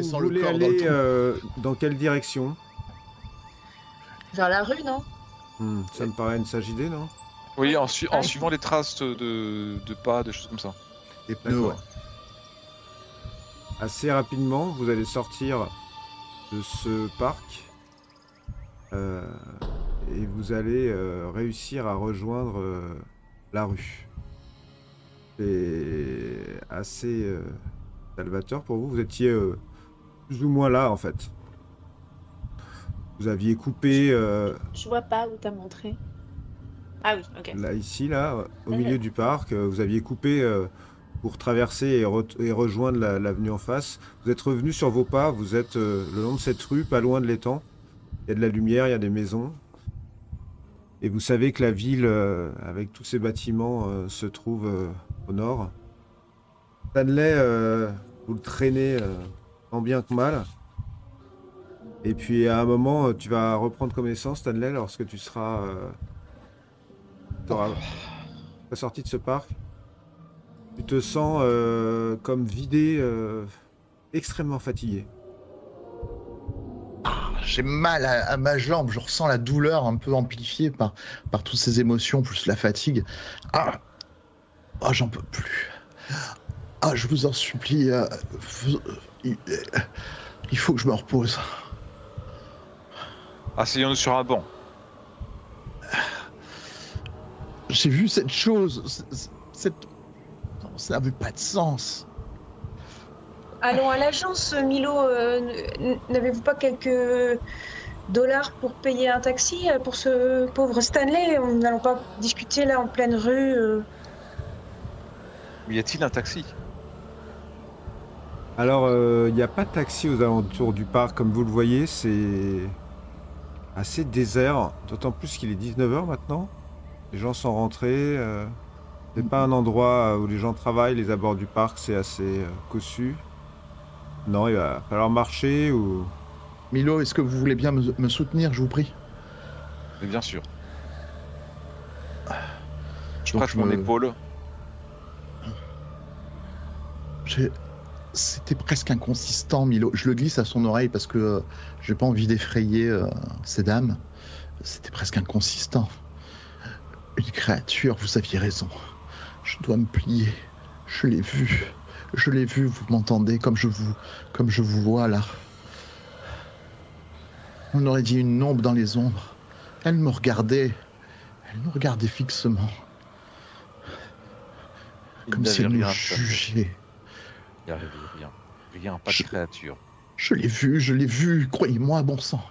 sans le voulez corps dans le aller trou. dans quelle direction? Vers la rue, non? Ça me paraît une sage idée, non? Oui, en suivant les traces de pas, de choses comme ça. Les pneus, ouais. D'accord. Assez rapidement, vous allez sortir de ce parc et vous allez réussir à rejoindre la rue. C'est assez salvateur pour vous. Vous étiez plus ou moins là, en fait. Vous aviez coupé Je vois pas où t'as montré. Ah oui, ok. là, ici, là, au milieu du parc. Vous aviez coupé pour traverser et rejoindre l'avenue en face. Vous êtes revenu sur vos pas. Vous êtes le long de cette rue, pas loin de l'étang. Il y a de la lumière, il y a des maisons. Et vous savez que la ville, avec tous ces bâtiments, se trouve au nord. Stanley, vous le traînez tant bien que mal. Et puis à un moment, tu vas reprendre connaissance, Stanley, lorsque tu seras sorti de ce parc. Tu te sens comme vidé, extrêmement fatigué. J'ai mal à ma jambe, je ressens la douleur un peu amplifiée par toutes ces émotions, plus la fatigue. Ah, j'en peux plus. Ah, je vous en supplie, il faut que je me repose. Asseyons-nous sur un banc. J'ai vu cette chose, Non, ça n'avait pas de sens. Allons à l'agence, Milo. N'avez-vous pas quelques dollars pour payer un taxi pour ce pauvre Stanley? N'allons pas discuter là en pleine rue. Mais y a-t-il un taxi? Alors, il n'y a pas de taxi aux alentours du parc, comme vous le voyez, c'est assez désert, d'autant plus qu'il est 19h maintenant. Les gens sont rentrés. C'est pas un endroit où les gens travaillent, les abords du parc, c'est assez cossu. Non, il va falloir marcher ou... Milo, est-ce que vous voulez bien me soutenir, je vous prie? Mais bien sûr. Je Donc, prête mon épaule. C'était presque inconsistant, Milo. Je le glisse à son oreille parce que j'ai pas envie d'effrayer ces dames. C'était presque inconsistant. Une créature, vous aviez raison. Je dois me plier. Je l'ai vu. Je l'ai vu, vous m'entendez, comme je vous vois là. On aurait dit une ombre dans les ombres. Elle me regardait. Elle nous regardait fixement. Comme si elle nous jugeait. Il n'y avait rien, pas de créature. Je l'ai vu, croyez-moi, bon sang.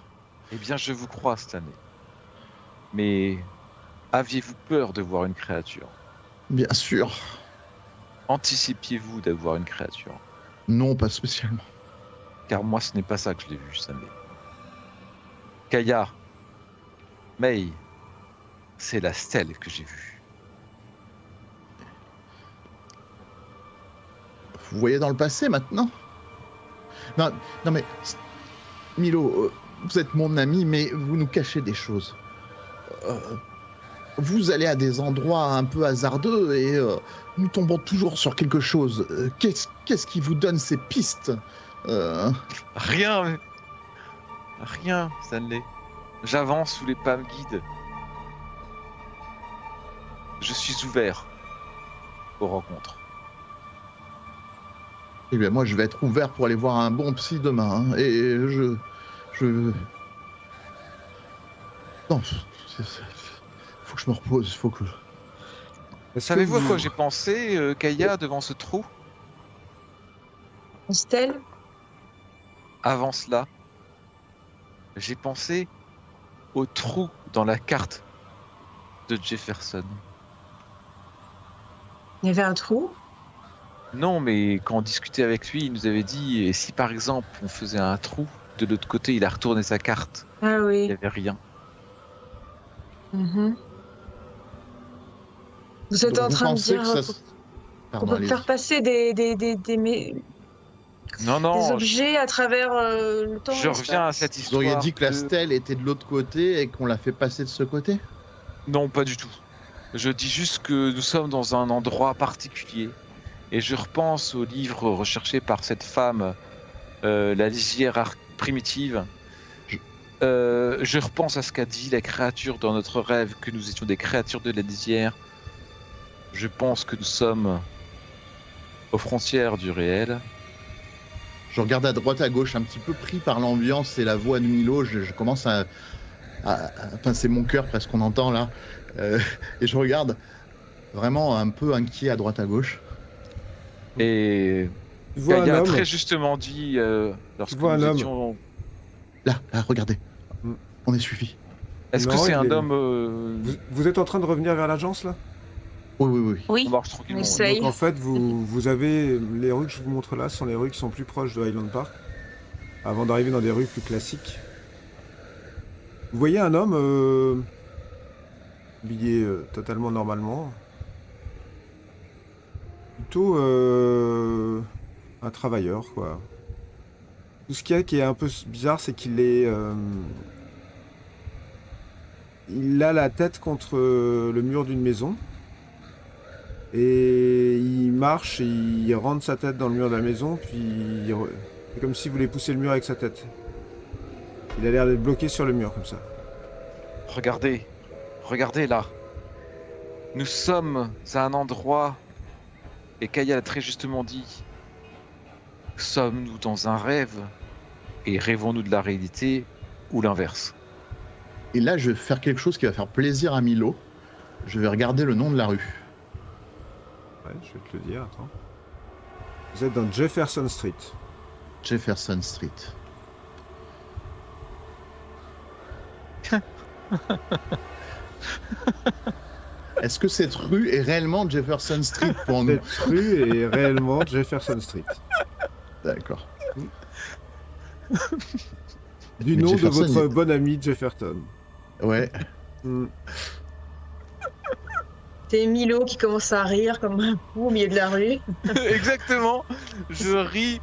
Eh bien, je vous crois, Stanley. Mais aviez-vous peur de voir une créature? Bien sûr. Anticipiez-vous d'avoir une créature? Non, pas spécialement. Car moi, ce n'est pas ça que je l'ai vu, Stanley. Kaya, May, c'est la stèle que j'ai vue. Vous voyez dans le passé maintenant? Non mais... Milo, vous êtes mon ami, mais vous nous cachez des choses. Vous allez à des endroits un peu hasardeux et nous tombons toujours sur quelque chose. Qu'est-ce qui vous donne ces pistes? Rien, Stanley. J'avance sous les pas me guident. Je suis ouvert aux rencontres. Eh bien, moi, je vais être ouvert pour aller voir un bon psy demain. Hein, et je... Non, faut que je me repose, faut que... Savez-vous à quoi j'ai pensé, Kaya, devant ce trou? Stèle? Avant cela, j'ai pensé au trou dans la carte de Jefferson. Il y avait un trou? Non, mais quand on discutait avec lui, il nous avait dit, et si par exemple on faisait un trou, de l'autre côté il a retourné sa carte, Ah il oui. n'y avait rien. Mhm. Vous êtes Donc, en vous train de pensez dire que ça... qu'on Pardon, peut allez-y. faire passer des Non, objets à travers le temps? je reviens à cette Vous histoire. auriez dit que la de- stèle était de l'autre côté et qu'on l'a fait passer de ce côté? Non, pas du tout. Je dis juste que nous sommes dans un endroit particulier. Et je repense au livre recherché par cette femme la lisière primitive. Je repense à ce qu'a dit la créature dans notre rêve, que nous étions des créatures de la lisière. Je pense que nous sommes aux frontières du réel. Je regarde à droite, à gauche, un petit peu pris par l'ambiance et la voix de Milo. Je commence à pincer mon cœur, presque qu'on entend là. Et je regarde vraiment un peu inquiet à droite, à gauche. Et Tu vois Gaïa un a homme. très justement dit, lorsque vois nous un homme. étions... Là, regardez. Mm. On est suivi. Est-ce que Non, c'est il un est- homme... Vous êtes en train de revenir vers l'agence là? Oui. On Oui, marche on tranquillement. essaye. Donc en fait, vous avez les rues que je vous montre là, sont les rues qui sont plus proches de Highland Park, avant d'arriver dans des rues plus classiques. Vous voyez un homme habillé totalement normalement, plutôt un travailleur quoi. Tout ce qu'il y a qui est un peu bizarre, c'est qu'il est, il a la tête contre le mur d'une maison. Et il marche, et il rentre sa tête dans le mur de la maison, puis c'est comme s'il voulait pousser le mur avec sa tête. Il a l'air d'être bloqué sur le mur comme ça. Regardez là. Nous sommes à un endroit, et Kaya l'a très justement dit, sommes-nous dans un rêve et rêvons-nous de la réalité ou l'inverse? Et là, je vais faire quelque chose qui va faire plaisir à Milo. Je vais regarder le nom de la rue. Ouais, je vais te le dire, attends. Vous êtes dans Jefferson Street. Jefferson Street. Est-ce que cette rue est réellement Jefferson Street pour nous? Cette rue est réellement Jefferson Street. D'accord. Du Mais nom Jefferson, de votre il- bon ami Jefferson. Ouais. Hmm. C'est Milo qui commence à rire comme un fou au milieu de la rue. Exactement. Je ris.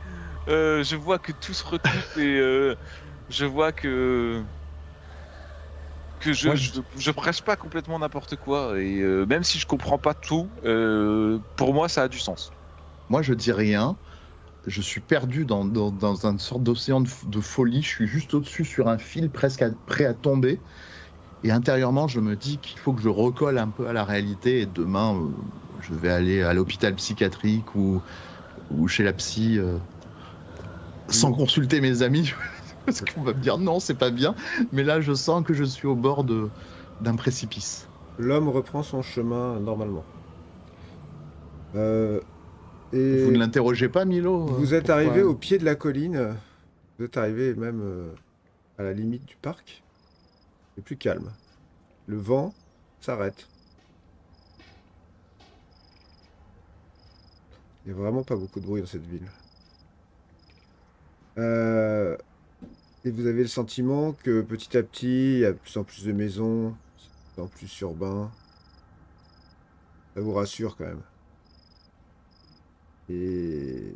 Je vois que tout se recoupe et je vois que Moi, je prêche pas complètement n'importe quoi et même si je comprends pas tout, pour moi ça a du sens. Moi, je dis rien. Je suis perdu dans une sorte d'océan de folie. Je suis juste au-dessus sur un fil presque prêt à tomber. Et intérieurement, je me dis qu'il faut que je recolle un peu à la réalité. Et demain, je vais aller à l'hôpital psychiatrique ou chez la psy sans consulter mes amis. Parce qu'on va me dire non, c'est pas bien. Mais là, je sens que je suis au bord d'un précipice. L'homme reprend son chemin normalement. Et Vous ne l'interrogez pas, Milo vous êtes pourquoi arrivé au pied de la colline. Vous êtes arrivé même à la limite du parc. C'est plus calme. Le vent s'arrête. Il n'y a vraiment pas beaucoup de bruit dans cette ville. Et vous avez le sentiment que petit à petit, il y a de plus en plus de maisons, de plus en plus urbain. Ça vous rassure quand même. Et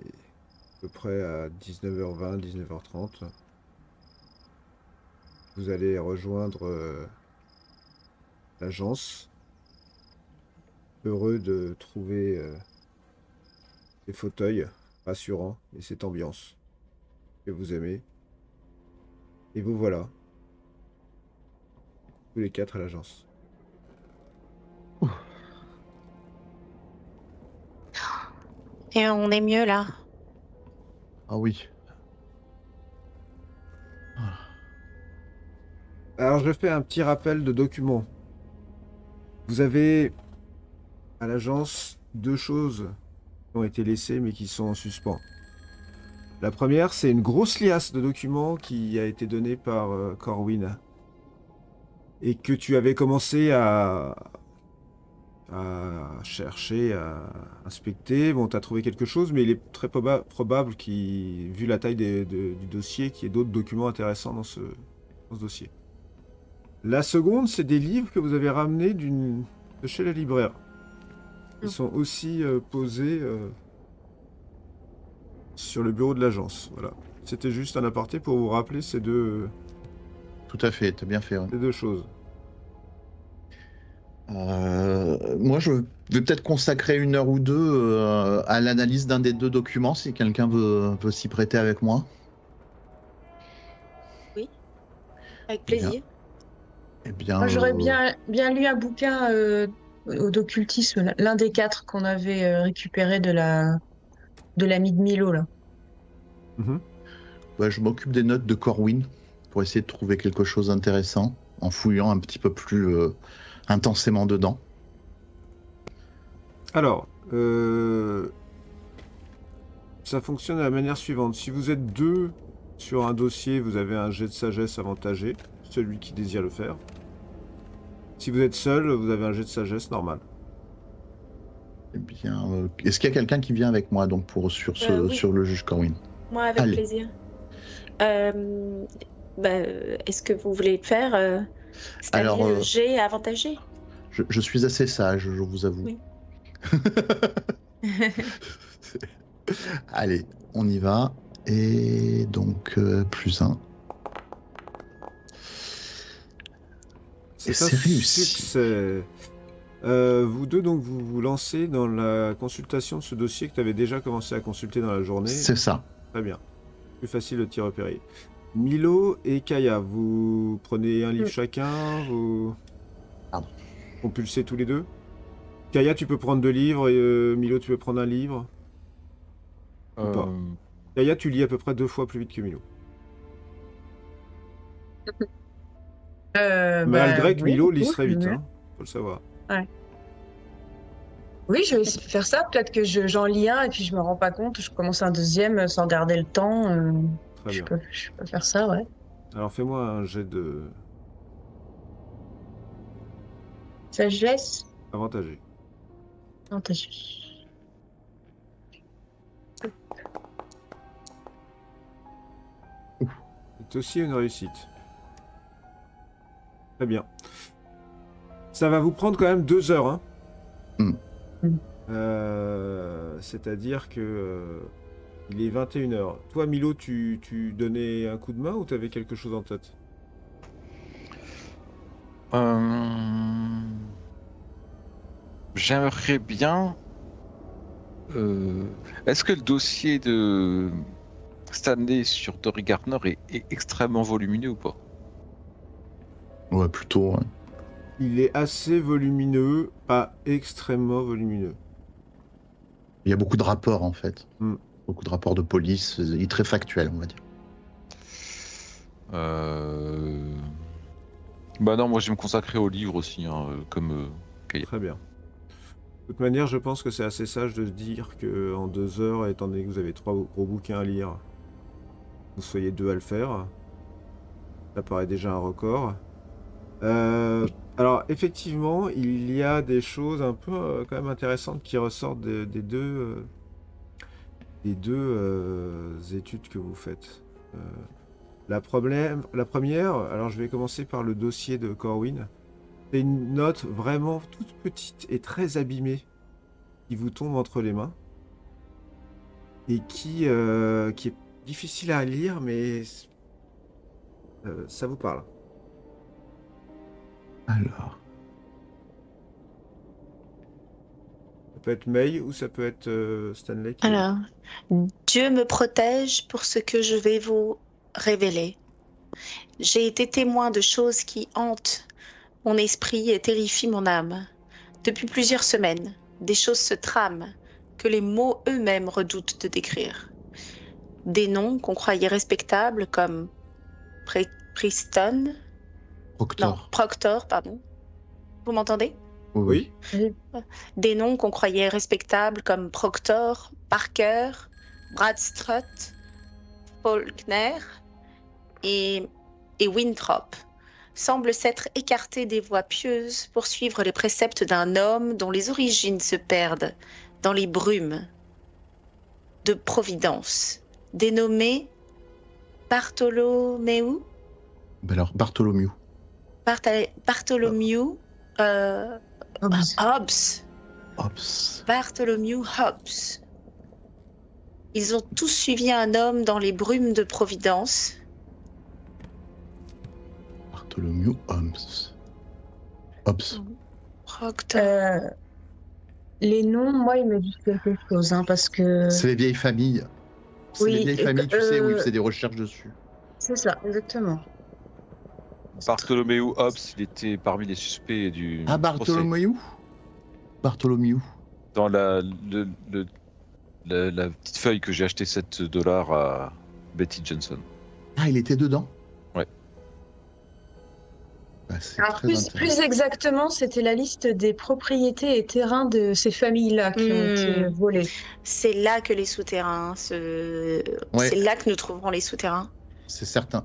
à peu près à 19h20, 19h30, vous allez rejoindre l'agence, heureux de trouver ces fauteuils rassurants et cette ambiance que vous aimez. Et vous voilà, tous les quatre à l'agence. Et on est mieux là. Ah oui. Alors je fais un petit rappel de documents. Vous avez à l'agence deux choses qui ont été laissées mais qui sont en suspens. La première, c'est une grosse liasse de documents qui a été donnée par Corwin et que tu avais commencé à chercher, à inspecter. Bon, tu as trouvé quelque chose, mais il est très probable, vu la taille du dossier, qu'il y ait d'autres documents intéressants dans ce dossier. La seconde, c'est des livres que vous avez ramenés de chez la libraire. Ils sont aussi posés sur le bureau de l'agence. Voilà. C'était juste un aparté pour vous rappeler ces deux Tout à fait, t'as bien fait. Ouais. choses. Moi, je vais peut-être consacrer 1 heure ou deux à l'analyse d'un des deux documents, si quelqu'un veut s'y prêter avec moi. Avec plaisir. Eh bien, Moi, j'aurais bien lu un bouquin d'occultisme, l'un des 4 qu'on avait récupéré de l'ami de Milo, là. Mhm. je m'occupe des notes de Corwin pour essayer de trouver quelque chose d'intéressant en fouillant un petit peu plus intensément dedans. Alors, ça fonctionne de la manière suivante. Si vous êtes 2 sur un dossier, vous avez un jet de sagesse avantagé, celui qui désire le faire. Si vous êtes seul, vous avez un jet de sagesse normal. Eh bien, est-ce qu'il y a quelqu'un qui vient avec moi donc sur Oui. sur le juge Corwin? Moi, avec Allez. plaisir. Est-ce que vous voulez le faire c'est-à-dire Alors, le jet avantagé? je suis assez sage, je vous avoue. Oui. Allez, on y va. Et donc, +1. C'est C'est un réussi. succès. Vous deux, donc, vous vous lancez dans la consultation de ce dossier que tu avais déjà commencé à consulter dans la journée. C'est ça. Très bien. Plus facile de t'y repérer. Milo et Kaya, vous prenez un livre chacun, vous Pardon. compulsez tous les deux. Kaya, tu peux prendre 2 livres et Milo, tu peux prendre un livre. Ou pas. Kaya, tu lis à peu près 2 fois plus vite que Milo. Malgré que oui, Milo du lise coup, très vite, je- hein, faut le savoir. Oui, je vais essayer de faire ça. Peut-être que j'en lis un et puis je me rends pas compte. Je commence un deuxième sans garder le temps. Très Je bien. peux faire ça, ouais. Alors fais-moi un jet de Sagesse, avantagé. avantageux. C'est aussi une réussite. Très bien. Ça va vous prendre quand même 2 heures, hein. Mm. C'est-à-dire que il est 21h. Toi, Milo, tu donnais un coup de main ou tu avais quelque chose en tête? J'aimerais bien. Est-ce que le dossier de Stanley sur Dory Gardner est extrêmement volumineux ou pas? Ouais, plutôt. Ouais. Il est assez volumineux, pas extrêmement volumineux. Il y a beaucoup de rapports en fait. Mm. Beaucoup de rapports de police. Il est très factuel, on va dire. Bah non, moi je vais me consacrer au livre aussi, hein, comme Kaya. Très bien. De toute manière, je pense que c'est assez sage de se dire que en 2 heures, étant donné que vous avez 3 gros bouquins à lire, vous soyez 2 à le faire. Ça paraît déjà un record. Alors, effectivement, il y a des choses un peu quand même intéressantes qui ressortent des deux études que vous faites. La première, alors je vais commencer par le dossier de Corwin. C'est une note vraiment toute petite et très abîmée qui vous tombe entre les mains et qui est difficile à lire, mais ça vous parle. Alors, Ça peut être May ou ça peut être Stanley. Alors, Dieu me protège pour ce que je vais vous révéler. J'ai été témoin de choses qui hantent mon esprit et terrifient mon âme. Depuis plusieurs semaines, des choses se trament que les mots eux-mêmes redoutent de décrire. Des noms qu'on croyait respectables comme Preston, Proctor, pardon. Vous m'entendez? Oui. Des noms qu'on croyait respectables comme Proctor, Parker, Bradstrutt, Faulkner et Winthrop semblent s'être écartés des voies pieuses pour suivre les préceptes d'un homme dont les origines se perdent dans les brumes de Providence, dénommé Bartholomew. ben alors Bartholomew. Bartholomew Hobbs. Hobbs. Bartholomew Hobbs. Ils ont tous suivi un homme dans les brumes de Providence. Bartholomew Hobbs. Hobbs. Proctor. Les noms, moi, ils me disent quelque chose, hein, parce que... C'est les vieilles familles. C'est Oui, les vieilles familles, tu sais, où ils faisaient des recherches dessus. C'est ça, exactement. Bartholomew Hobbs, il était parmi les suspects du Ah, procès. Bartholomew. Dans la petite feuille que j'ai acheté $7 à Betty Johnson. Ah, il était dedans. Ouais. Bah, c'est Alors, très plus intéressant. exactement, c'était la liste des propriétés et terrains de ces familles-là qui ont été volés. C'est là que les souterrains Ouais. C'est là que nous trouverons les souterrains. C'est certain.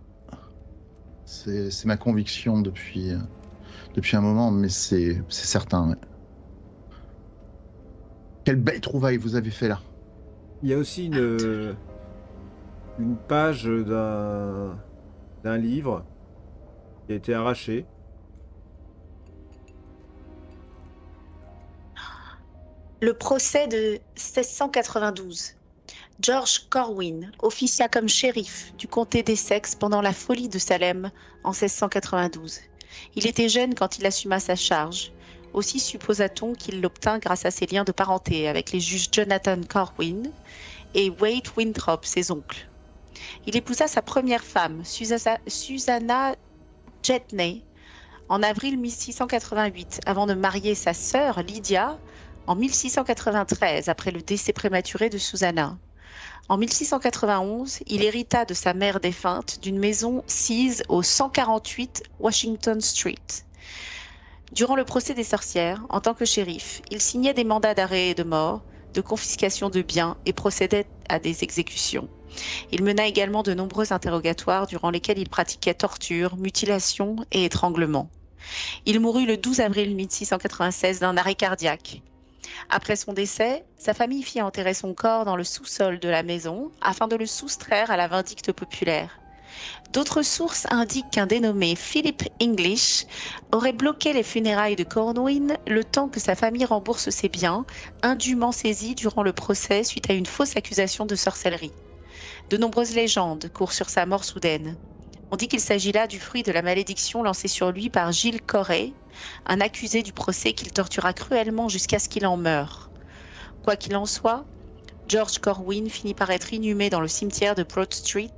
C'est ma conviction depuis un moment, mais c'est certain. Ouais. Quelle belle trouvaille vous avez fait là. Il y a aussi une page d'un livre qui a été arraché. Le procès de 1692. George Corwin officia comme shérif du comté d'Essex pendant la folie de Salem en 1692. Il était jeune quand il assuma sa charge. Aussi supposa-t-on qu'il l'obtint grâce à ses liens de parenté avec les juges Jonathan Corwin et Wade Winthrop, ses oncles. Il épousa sa première femme, Susanna Jetney, en avril 1688, avant de marier sa sœur Lydia en 1693, après le décès prématuré de Susanna. En 1691, il hérita de sa mère défunte d'une maison sise au 148 Washington Street. Durant le procès des sorcières, en tant que shérif, il signait des mandats d'arrêt et de mort, de confiscation de biens et procédait à des exécutions. Il mena également de nombreux interrogatoires durant lesquels il pratiquait torture, mutilation et étranglement. Il mourut le 12 avril 1696 d'un arrêt cardiaque. Après son décès, sa famille fit enterrer son corps dans le sous-sol de la maison afin de le soustraire à la vindicte populaire. D'autres sources indiquent qu'un dénommé Philip English aurait bloqué les funérailles de Corwin le temps que sa famille rembourse ses biens, indûment saisis durant le procès suite à une fausse accusation de sorcellerie. De nombreuses légendes courent sur sa mort soudaine. On dit qu'il s'agit là du fruit de la malédiction lancée sur lui par Gilles Corey, un accusé du procès qu'il tortura cruellement jusqu'à ce qu'il en meure. Quoi qu'il en soit, George Corwin finit par être inhumé dans le cimetière de Broad Street.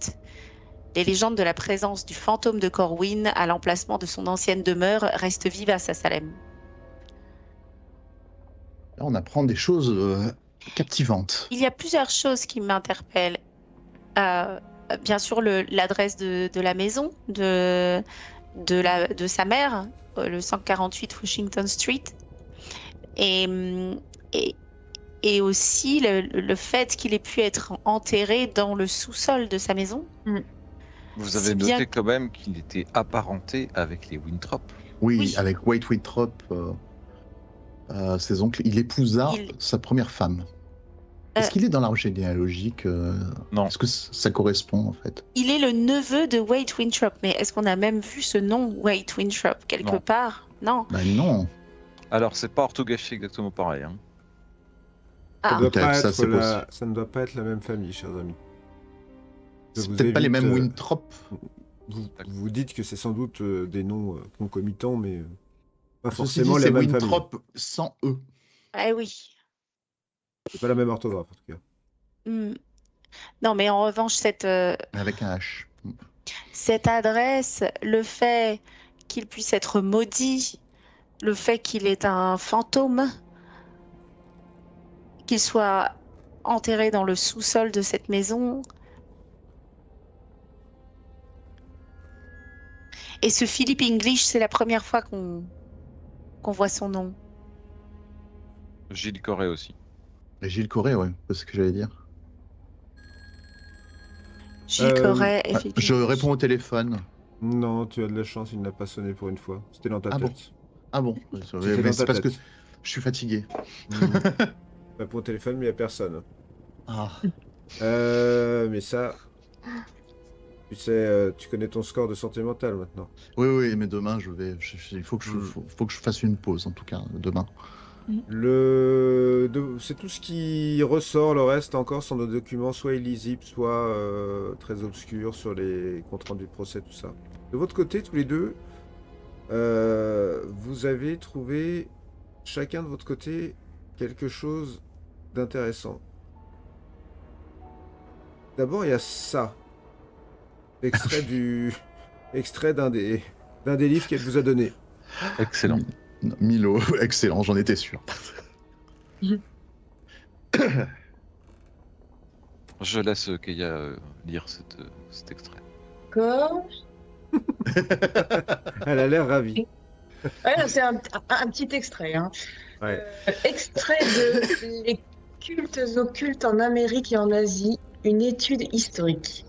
Les légendes de la présence du fantôme de Corwin à l'emplacement de son ancienne demeure restent vivaces à Salem. Là, on apprend des choses captivantes. Il y a plusieurs choses qui m'interpellent. Bien sûr, l'adresse de la maison de sa mère, le 148 Washington Street, et aussi le fait qu'il ait pu être enterré dans le sous-sol de sa maison. Vous avez noté quand même qu'il était apparenté avec les Winthrop. Oui, avec Wade Winthrop, ses oncles. Il épousa sa première femme. Est-ce qu'il est dans l'arbre généalogique Non. Est-ce que ça correspond en fait? Il est le neveu de Wade Winthrop, mais est-ce qu'on a même vu ce nom Wade Winthrop quelque part? Non. Bah non. Alors, c'est pas orthographié exactement pareil. Hein. Ah. Ça ne doit pas être la même famille, chers amis. C'est peut-être pas les mêmes Winthrop. Vous dites que c'est sans doute des noms concomitants, mais pas Ceci forcément dit, les mêmes Winthrop familles. sans E. Ah oui. C'est pas la même orthographe en tout cas. Non, mais en revanche, Avec un H. Cette adresse, le fait qu'il puisse être maudit, le fait qu'il est un fantôme, qu'il soit enterré dans le sous-sol de cette maison. Et ce Philip English, c'est la première fois qu'on voit son nom. Gilles Corey aussi. Et Gilles Corey, ouais, c'est ce que j'allais dire. Gilles Corey et Philip Je English. réponds au téléphone. Non, tu as de la chance, il n'a pas sonné pour une fois. C'était dans ta tête. Bon. Ah bon. C'était dans C'est ta parce que tête. je suis fatigué. Réponds au téléphone, mais il n'y a personne. Ah. Mais ça... Tu sais, tu connais ton score de santé mentale maintenant. Oui, mais demain, il faut que je fasse une pause, en tout cas, demain. C'est tout ce qui ressort, le reste encore sont des documents soit illisibles, soit très obscurs sur les comptes rendus de procès, tout ça. De votre côté, tous les deux, vous avez trouvé, chacun de votre côté, quelque chose d'intéressant. D'abord, il y a ça. Extrait d'un des D'un des livres qu'elle vous a donné. Excellent. Milo, excellent, j'en étais sûr. Je laisse Keia lire cet extrait. D'accord. Elle a l'air ravie. Ouais, là, c'est un petit extrait. Hein. Ouais. Extrait de Les cultes occultes en Amérique et en Asie, une étude historique.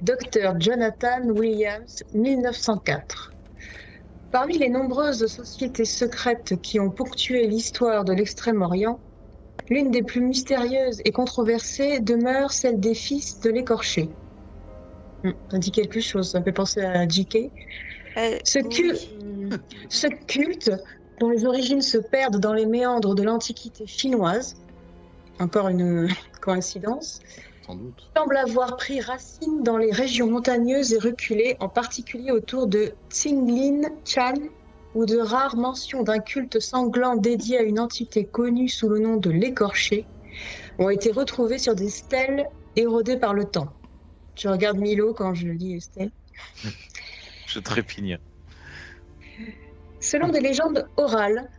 Dr. Jonathan Williams, 1904. Parmi les nombreuses sociétés secrètes qui ont ponctué l'histoire de l'Extrême-Orient, l'une des plus mystérieuses et controversées demeure celle des fils de l'écorché. Ça dit quelque chose, ça me fait penser à J.K. Ce culte, dont les origines se perdent dans les méandres de l'Antiquité chinoise, encore une coïncidence, Sans doute. semble avoir pris racine dans les régions montagneuses et reculées, en particulier autour de Tsinglin Chan, où de rares mentions d'un culte sanglant dédié à une entité connue sous le nom de l'écorché ont été retrouvées sur des stèles érodées par le temps. Je regarde Milo quand je lis les stèles. Je trépigne. Selon des légendes orales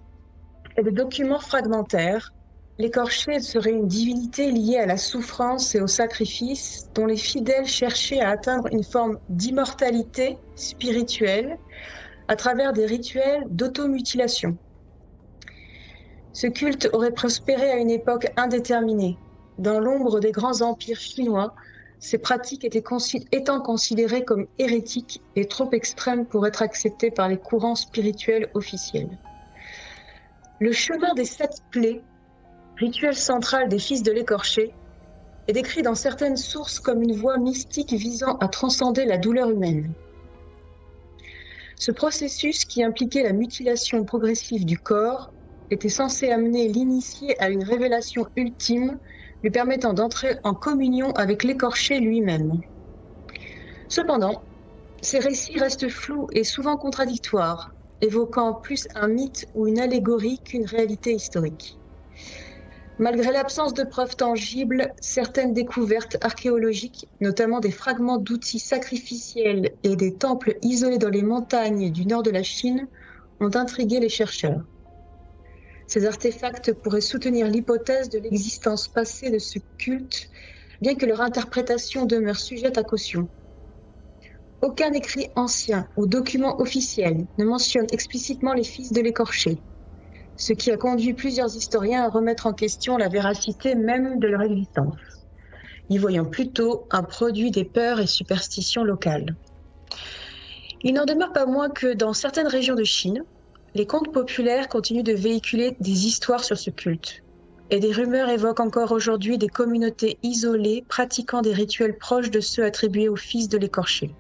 et des documents fragmentaires, l'écorché serait une divinité liée à la souffrance et au sacrifice, dont les fidèles cherchaient à atteindre une forme d'immortalité spirituelle à travers des rituels d'automutilation. Ce culte aurait prospéré à une époque indéterminée. Dans l'ombre des grands empires chinois, ces pratiques étant considérées comme hérétiques et trop extrêmes pour être acceptées par les courants spirituels officiels. Le chemin des 7 plaies, rituel central des fils de l'écorché, est décrit dans certaines sources comme une voie mystique visant à transcender la douleur humaine. Ce processus, qui impliquait la mutilation progressive du corps, était censé amener l'initié à une révélation ultime, lui permettant d'entrer en communion avec l'écorché lui-même. Cependant, ces récits restent flous et souvent contradictoires, évoquant plus un mythe ou une allégorie qu'une réalité historique. Malgré l'absence de preuves tangibles, certaines découvertes archéologiques, notamment des fragments d'outils sacrificiels et des temples isolés dans les montagnes du nord de la Chine, ont intrigué les chercheurs. Ces artefacts pourraient soutenir l'hypothèse de l'existence passée de ce culte, bien que leur interprétation demeure sujette à caution. Aucun écrit ancien ou document officiel ne mentionne explicitement les fils de l'écorché, ce qui a conduit plusieurs historiens à remettre en question la véracité même de leur existence, y voyant plutôt un produit des peurs et superstitions locales. Il n'en demeure pas moins que dans certaines régions de Chine, les contes populaires continuent de véhiculer des histoires sur ce culte, et des rumeurs évoquent encore aujourd'hui des communautés isolées pratiquant des rituels proches de ceux attribués aux fils de l'écorché.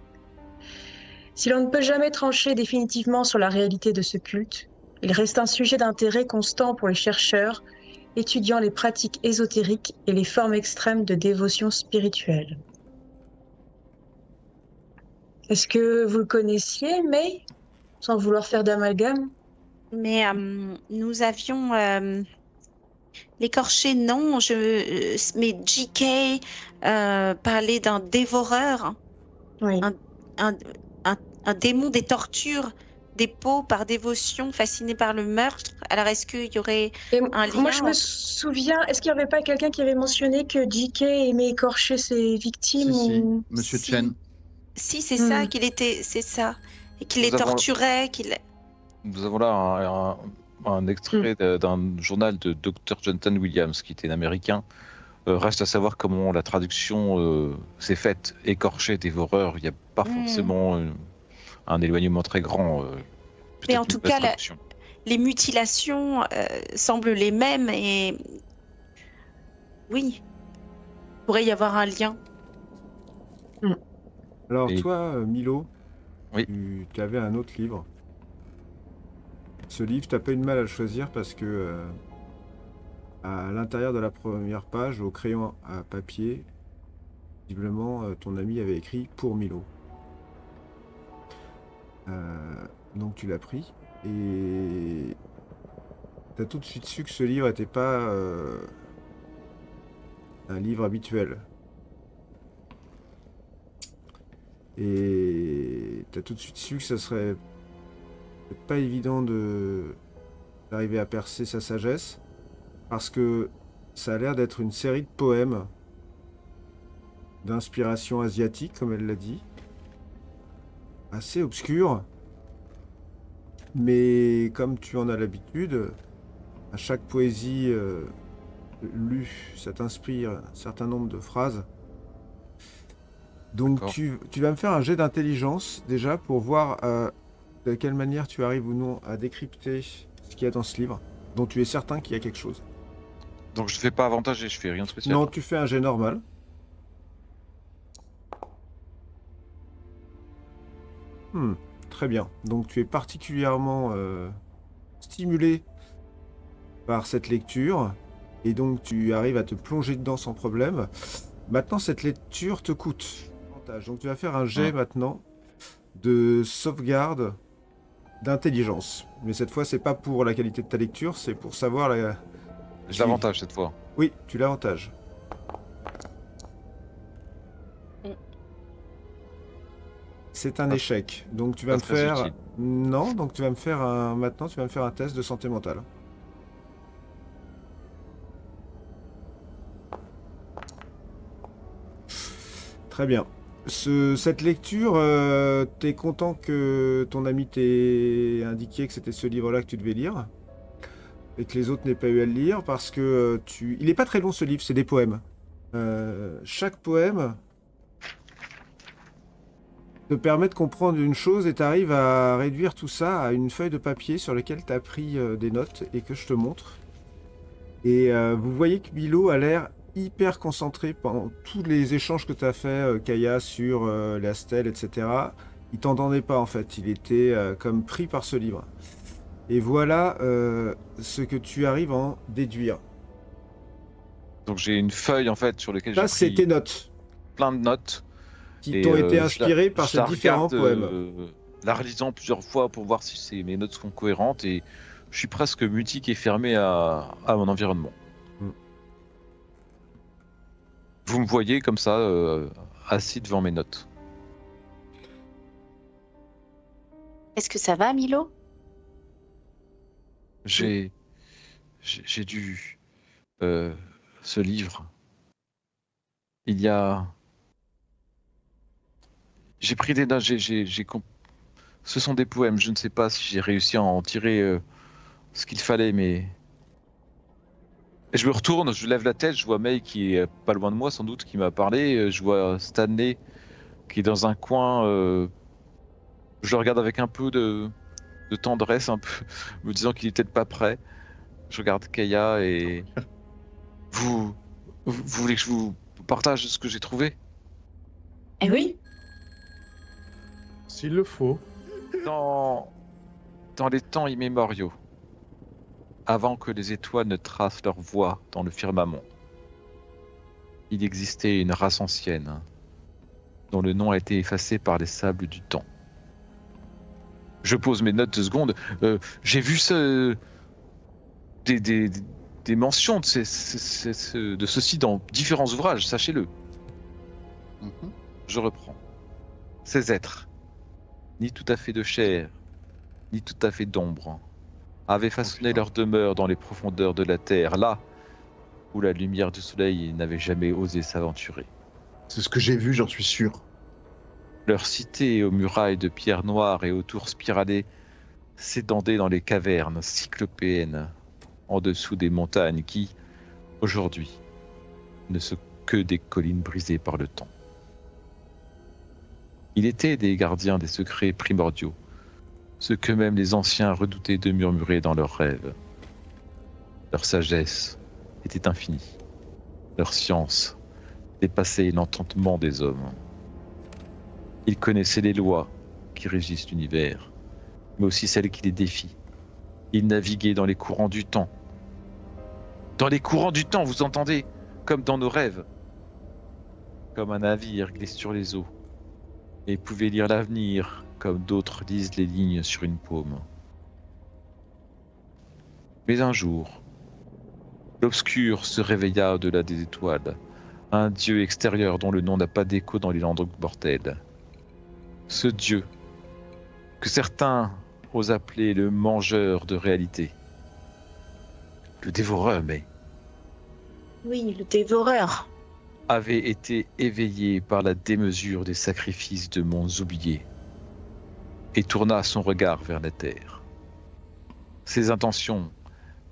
Si l'on ne peut jamais trancher définitivement sur la réalité de ce culte, il reste un sujet d'intérêt constant pour les chercheurs étudiant les pratiques ésotériques et les formes extrêmes de dévotion spirituelle. Est-ce que vous le connaissiez, May, sans vouloir faire d'amalgame? Mais nous avions l'écorché, non, mais J.K. parlait d'un dévoreur, Oui. un démon des tortures, des peaux par dévotion, fasciné par le meurtre. Alors, est-ce qu'il y aurait Et un lien moi, je me souviens, est-ce qu'il n'y avait pas quelqu'un qui avait mentionné que J.K. aimait écorcher ses victimes Si, ou... Monsieur Si. Chen. Si, c'est ça, c'est ça. Et qu'il les Nous avons- torturait, Nous avons là un extrait d'un journal de Dr. Jonathan Williams, qui était un Américain. Reste à savoir comment la traduction s'est faite. Écorché, dévoreur, il n'y a pas forcément un éloignement très grand. Mais en Peut-être tout une mauvaise cas, traduction. les mutilations semblent les mêmes et oui, il pourrait y avoir un lien. Alors Et- toi, Milo, Oui. tu avais un autre livre. Ce livre, t'as pas eu de mal à le choisir parce que à l'intérieur de la première page, au crayon à papier, visiblement, ton ami avait écrit « Pour Milo ». Donc tu l'as pris et t'as tout de suite su que ce livre n'était pas un livre habituel. Et t'as tout de suite su que ça serait c'est pas évident d'arriver à percer sa sagesse, parce que ça a l'air d'être une série de poèmes d'inspiration asiatique, comme elle l'a dit, assez obscur, mais comme tu en as l'habitude, à chaque poésie lue, ça t'inspire un certain nombre de phrases. Donc D'accord. tu vas me faire un jet d'intelligence déjà pour voir de quelle manière tu arrives ou non à décrypter ce qu'il y a dans ce livre, dont tu es certain qu'il y a quelque chose. Donc je fais pas avantage et je fais rien de spécial. Non, tu fais un jet normal. Très bien. Donc tu es particulièrement stimulé par cette lecture et donc tu arrives à te plonger dedans sans problème. Maintenant, cette lecture te coûte avantage. Donc tu vas faire un jet maintenant de sauvegarde d'intelligence. Mais cette fois, c'est pas pour la qualité de ta lecture, c'est pour savoir la... J'ai l'avantage cette fois. Oui, tu l'avantage. C'est un échec. Donc tu vas Pas me très faire... utile. Non, donc tu vas me faire un... Maintenant, tu vas me faire un test de santé mentale. Très bien. Cette lecture, t'es content que ton ami t'ait indiqué que c'était ce livre-là que tu devais lire et que les autres n'aient pas eu à le lire parce que il est pas très long ce livre, c'est des poèmes. Chaque poème te permet de comprendre une chose et t'arrives à réduire tout ça à une feuille de papier sur laquelle t'as pris des notes et que je te montre. Et vous voyez que Milo a l'air hyper concentré pendant tous les échanges que tu as fait, Kaya, sur la stèle, etc. Il t'entendait pas en fait, il était comme pris par ce livre. Et voilà ce que tu arrives à en déduire. Donc j'ai une feuille en fait sur laquelle Ça, j'ai c'est pris tes notes plein de notes. qui Et, t'ont été je la- inspirées par je ces la différents regarde, poèmes. la relisant plusieurs fois pour voir si mes notes sont cohérentes et je suis presque mutique et fermé à mon environnement. Mm. Vous me voyez comme ça, assis devant mes notes. Est-ce que ça va, Milo? J'ai dû ce livre. Il y a. J'ai pris des notes. Ce sont des poèmes. Je ne sais pas si j'ai réussi à en tirer ce qu'il fallait, mais. Et je me retourne, je lève la tête, je vois May qui est pas loin de moi sans doute, qui m'a parlé. Je vois Stanley qui est dans un coin. Je le regarde avec un peu de tendresse, un peu, me disant qu'il est peut-être pas prêt. Je regarde Kaya et vous voulez que je vous partage ce que j'ai trouvé? Eh oui. S'il le faut. Dans les temps immémoriaux, avant que les étoiles ne tracent leur voie dans le firmament, il existait une race ancienne dont le nom a été effacé par les sables du temps. Je pose mes notes 2 secondes. J'ai vu des mentions de ceci dans différents ouvrages, sachez-le. Mhm. Je reprends. Ces êtres, ni tout à fait de chair, ni tout à fait d'ombre, avaient façonné leur demeure dans les profondeurs de la terre, là où la lumière du soleil n'avait jamais osé s'aventurer. C'est ce que j'ai vu, j'en suis sûr. Leur cité aux murailles de pierre noire et aux tours spiralées s'étendaient dans les cavernes cyclopéennes en dessous des montagnes qui, aujourd'hui, ne sont que des collines brisées par le temps. Il était des gardiens des secrets primordiaux, ce que même les anciens redoutaient de murmurer dans leurs rêves. Leur sagesse était infinie, leur science dépassait l'entendement des hommes. Ils connaissaient les lois qui régissent l'univers, mais aussi celles qui les défient. Ils naviguaient dans les courants du temps. Dans les courants du temps, vous entendez? Comme dans nos rêves. Comme un navire glisse sur les eaux. Et pouvaient lire l'avenir, comme d'autres lisent les lignes sur une paume. Mais un jour, l'obscur se réveilla au-delà des étoiles, un dieu extérieur dont le nom n'a pas d'écho dans les landes mortelles. Ce dieu, que certains ose appeler le mangeur de réalité. Le dévoreur, mais Oui, le dévoreur. avait été éveillé par la démesure des sacrifices de mondes oubliés et tourna son regard vers la terre. Ses intentions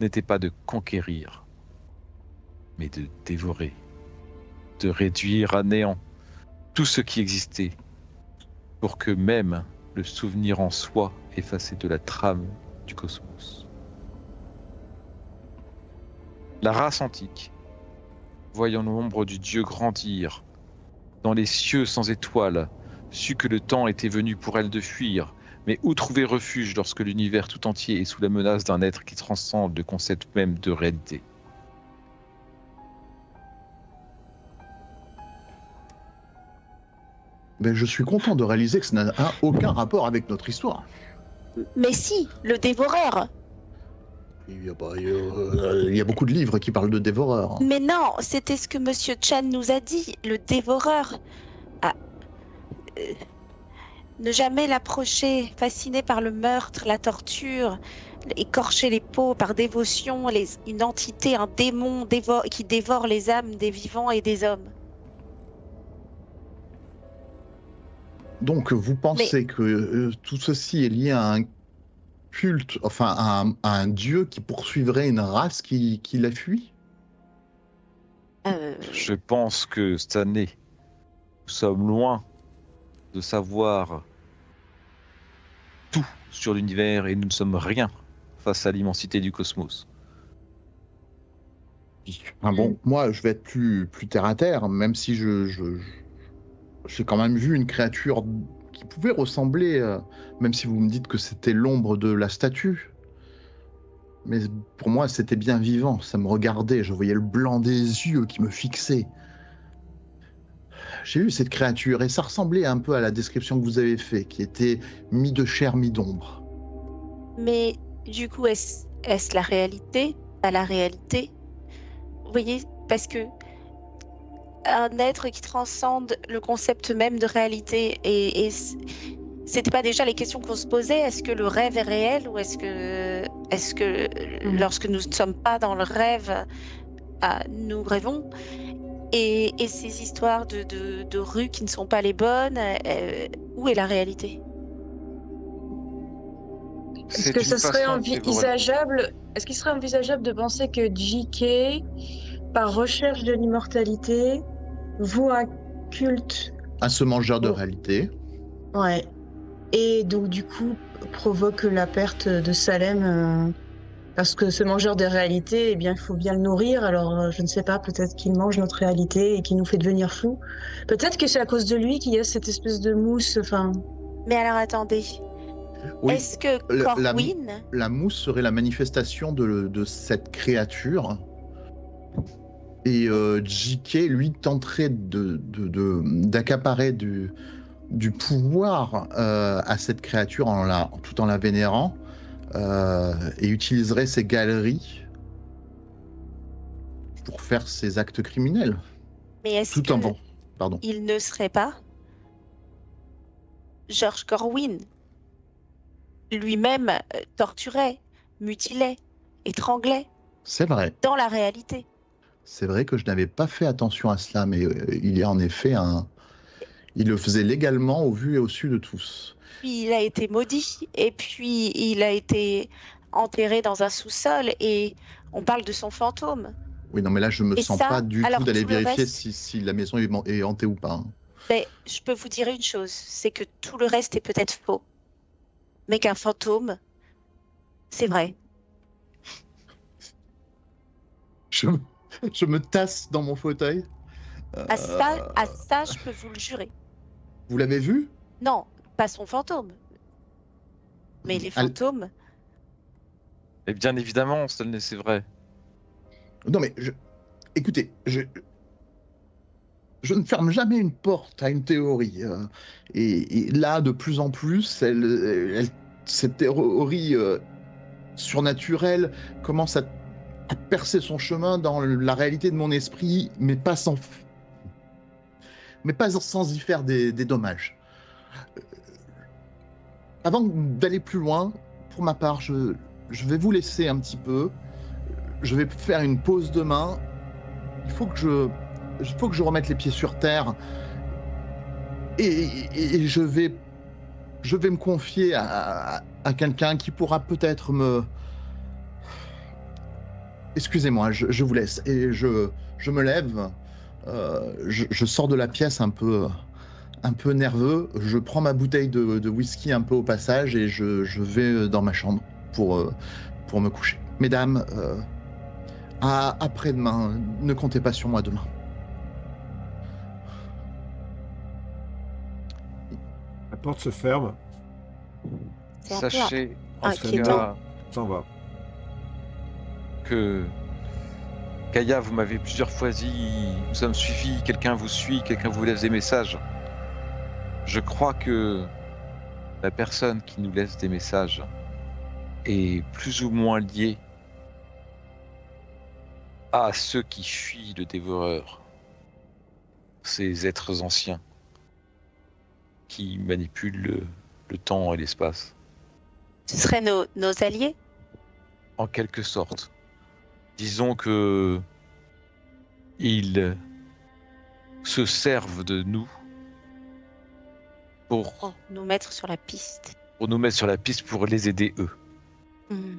n'étaient pas de conquérir, mais de dévorer, de réduire à néant tout ce qui existait, pour que même le souvenir en soit effacé de la trame du cosmos. La race antique, voyant l'ombre du dieu grandir dans les cieux sans étoiles, sut que le temps était venu pour elle de fuir, mais où trouver refuge lorsque l'univers tout entier est sous la menace d'un être qui transcende le concept même de réalité? Ben, je suis content de réaliser que ça n'a aucun rapport avec notre histoire. Mais si, le dévoreur. Il y a beaucoup de livres qui parlent de dévoreurs. Mais non, c'était ce que Monsieur Chen nous a dit, le dévoreur. Ah, ne jamais l'approcher, fasciné par le meurtre, la torture, écorcher les peaux par dévotion, une entité, un démon qui dévore les âmes des vivants et des hommes. Donc vous pensez que tout ceci est lié à un culte, enfin à un dieu qui poursuivrait une race qui la fuit? Je pense que cette année, nous sommes loin de savoir tout sur l'univers et nous ne sommes rien face à l'immensité du cosmos. Ah bon, moi je vais être plus terre à terre, même si j'ai quand même vu une créature qui pouvait ressembler, même si vous me dites que c'était l'ombre de la statue. Mais pour moi, c'était bien vivant, ça me regardait, je voyais le blanc des yeux qui me fixait. J'ai vu cette créature et ça ressemblait un peu à la description que vous avez faite, qui était mi de chair, mi d'ombre. Mais du coup, est-ce la réalité? Pas la réalité? Vous voyez, parce que un être qui transcende le concept même de réalité et c'était pas déjà les questions qu'on se posait? Est-ce que le rêve est réel ou est-ce que lorsque nous ne sommes pas dans le rêve, nous rêvons? Et ces histoires de rues qui ne sont pas les bonnes, où est la réalité? Est-ce que ce serait envisageable de penser que JK, par recherche de l'immortalité, voue un culte À ce mangeur de réalité. Ouais. Et donc du coup provoque la perte de Salem parce que ce mangeur de réalité, eh bien il faut bien le nourrir. Alors je ne sais pas, peut-être qu'il mange notre réalité et qu'il nous fait devenir fous. Peut-être que c'est à cause de lui qu'il y a cette espèce de mousse. Enfin. Mais alors attendez. Oui, Est-ce que Corwin... la mousse serait la manifestation de cette créature. Et JK, lui, tenterait d'accaparer du pouvoir à cette créature tout en la vénérant et utiliserait ses galeries pour faire ses actes criminels. Mais est-ce que Pardon. Il ne serait pas George Corwin lui-même torturait, mutilait, étranglait. C'est vrai. Dans la réalité. C'est vrai que je n'avais pas fait attention à cela, mais il y a en effet il le faisait légalement au vu et au su de tous. Puis il a été maudit, et puis il a été enterré dans un sous-sol, et on parle de son fantôme. Oui, non, mais là, je me sens pas du tout d'aller vérifier si la maison est hantée ou pas. Mais je peux vous dire une chose, c'est que tout le reste est peut-être faux. Mais qu'un fantôme, c'est vrai. Je me tasse dans mon fauteuil. À ça, je peux vous le jurer. Vous l'avez vu? Non, pas son fantôme. Mais les fantômes... Et bien évidemment, c'est vrai. Non mais, écoutez, je ne ferme jamais une porte à une théorie. Et là, de plus en plus, cette théorie surnaturelle commence à percer son chemin dans la réalité de mon esprit, mais pas sans y faire des dommages. Avant d'aller plus loin, pour ma part, je vais vous laisser un petit peu. Je vais faire une pause demain. Il faut que je remette les pieds sur terre. Et je vais me confier à quelqu'un qui pourra peut-être me... Excusez-moi, je vous laisse. Et je me lève. Je sors de la pièce un peu nerveux. Je prends ma bouteille de whisky un peu au passage et je vais dans ma chambre pour me coucher. Mesdames, à après-demain. Ne comptez pas sur moi demain. La porte se ferme. C'est un peu Sachez en tout inquiétant. cas S'en va. que Kaya, vous m'avez plusieurs fois dit, nous sommes suivis, quelqu'un vous suit, quelqu'un vous laisse des messages. Je crois que la personne qui nous laisse des messages est plus ou moins liée à ceux qui fuient le dévoreur. Ces êtres anciens qui manipulent le temps et l'espace. Ce seraient nos alliés? En quelque sorte. Disons que ils se servent de nous pour Oh, nous mettre sur la piste. nous mettre sur la piste pour les aider eux. Hmm.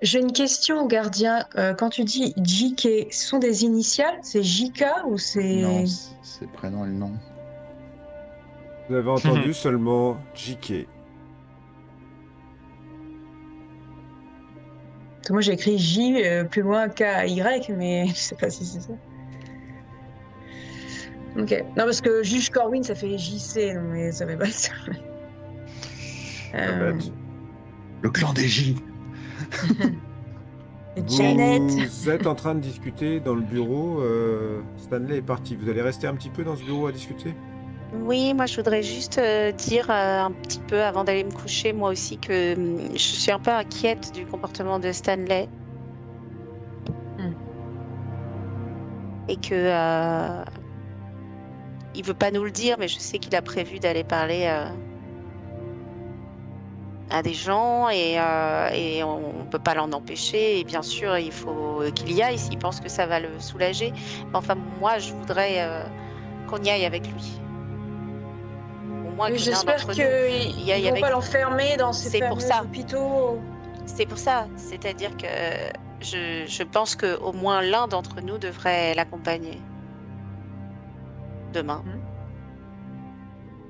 J'ai une question, gardien. Quand tu dis JK, ce sont des initiales? C'est JK ou c'est... Non, c'est le prénom et le nom. Vous avez entendu seulement JK. Parce que moi j'ai écrit J plus loin K-Y, mais je sais pas si c'est ça. Ok. Non, parce que juge Corwin, ça fait JC, donc mais ça fait pas ça. Pas bête. Le clan des J. Janet. Vous êtes en train de discuter dans le bureau. Stanley est parti. Vous allez rester un petit peu dans ce bureau à discuter? Oui, moi je voudrais juste dire un petit peu avant d'aller me coucher, moi aussi, que je suis un peu inquiète du comportement de Stanley. Et que il veut pas nous le dire, mais je sais qu'il a prévu d'aller parler à des gens et on peut pas l'en empêcher. Et bien sûr, il faut qu'il y aille s'il pense que ça va le soulager. Enfin, moi, je voudrais qu'on y aille avec lui. Au moins Mais que l'un j'espère d'entre qu'ils nous y aille vont avec pas nous. l'enfermer dans ces C'est pour fameux ça. hôpitaux. C'est pour ça. C'est-à-dire que je pense qu'au moins l'un d'entre nous devrait l'accompagner demain.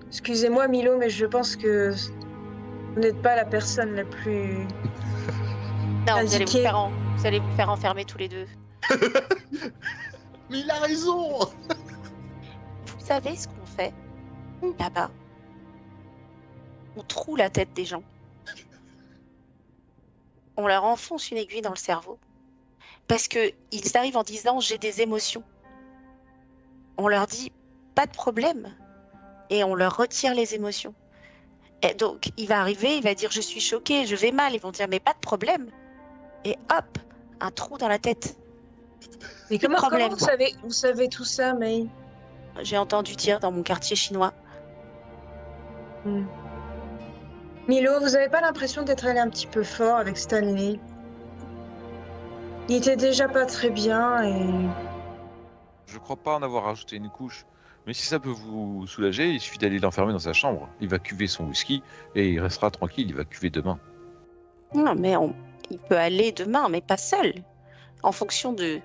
Excusez-moi Milo, mais je pense que vous n'êtes pas la personne la plus... Non, vous allez indiqué. vous allez vous faire enfermer tous les deux. Mais il a raison. Vous savez ce qu'on fait là-bas? On troue la tête des gens. On leur enfonce une aiguille dans le cerveau. Parce qu'ils arrivent en disant « j'ai des émotions ». On leur dit « pas de problème ». Et on leur retire les émotions. Et donc, il va arriver, il va dire « je suis choqué, je vais mal ». Ils vont dire « mais pas de problème ». Et hop, un trou dans la tête. Mais Plus de comment problème. vous savez tout ça, May? J'ai entendu dire dans mon quartier chinois. Milo, vous avez pas l'impression d'être allé un petit peu fort avec Stanley? Il était déjà pas très bien et... Je crois pas en avoir rajouté une couche. Mais si ça peut vous soulager, il suffit d'aller l'enfermer dans sa chambre. Il va cuver son whisky et il restera tranquille, il va cuver demain. Non, mais il peut aller demain, mais pas seul. En fonction de...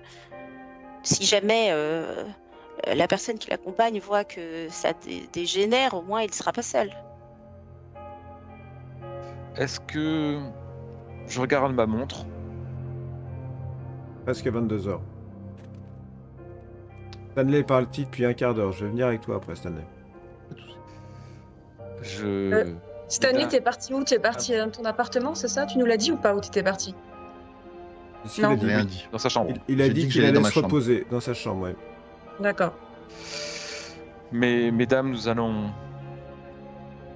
Si jamais la personne qui l'accompagne voit que ça dégénère, au moins il ne sera pas seul. Est-ce que je regarde ma montre? Presque 22h. Stanley est parti depuis un quart d'heure. Je vais venir avec toi après, Stanley. Stanley, Ben, t'es parti où? T'es parti dans ton appartement, c'est ça? Tu nous l'as dit ou pas où t'étais parti? Ici, Non. il a dit, Rien oui. dit. Dans sa chambre. Il a J'ai dit dit que qu'il j'allais allait dans ma se chambre. reposer dans sa chambre, ouais. D'accord. Mais mesdames, nous allons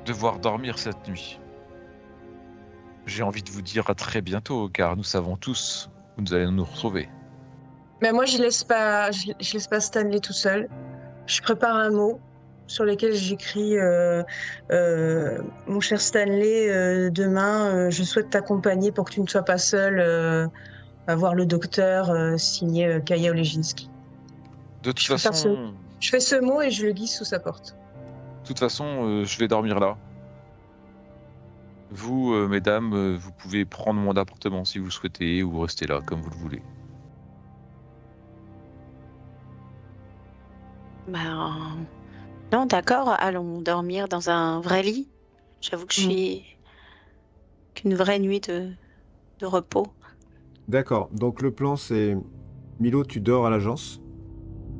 devoir dormir cette nuit. J'ai envie de vous dire à très bientôt, car nous savons tous où nous allons nous retrouver. Mais moi, je laisse pas Stanley tout seul. Je prépare un mot sur lesquels j'écris mon cher Stanley, demain, je souhaite t'accompagner pour que tu ne sois pas seul à voir le docteur, signé Kaya Oleginski. De toute Je vais faire façon, Je fais ce mot et je le glisse sous sa porte. je vais dormir là. Vous, mesdames, vous pouvez prendre mon appartement si vous le souhaitez ou rester là comme vous le voulez. Ben, non, d'accord, allons dormir dans un vrai lit. J'avoue que je suis qu'une vraie nuit de repos. D'accord, donc le plan c'est... Milo, tu dors à l'agence.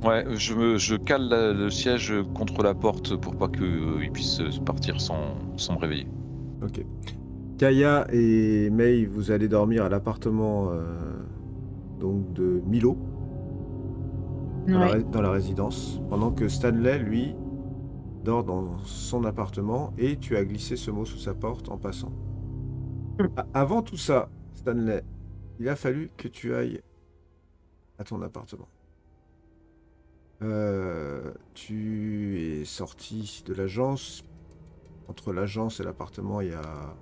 Ouais, je cale le siège contre la porte pour pas qu'il puisse partir sans me réveiller. Ok. Kaya et May, vous allez dormir à l'appartement donc de Milo, dans la résidence, pendant que Stanley, lui, dort dans son appartement et tu as glissé ce mot sous sa porte en passant. Avant tout ça, Stanley, il a fallu que tu ailles à ton appartement. Tu es sorti de l'agence. Entre l'agence et l'appartement, il y a...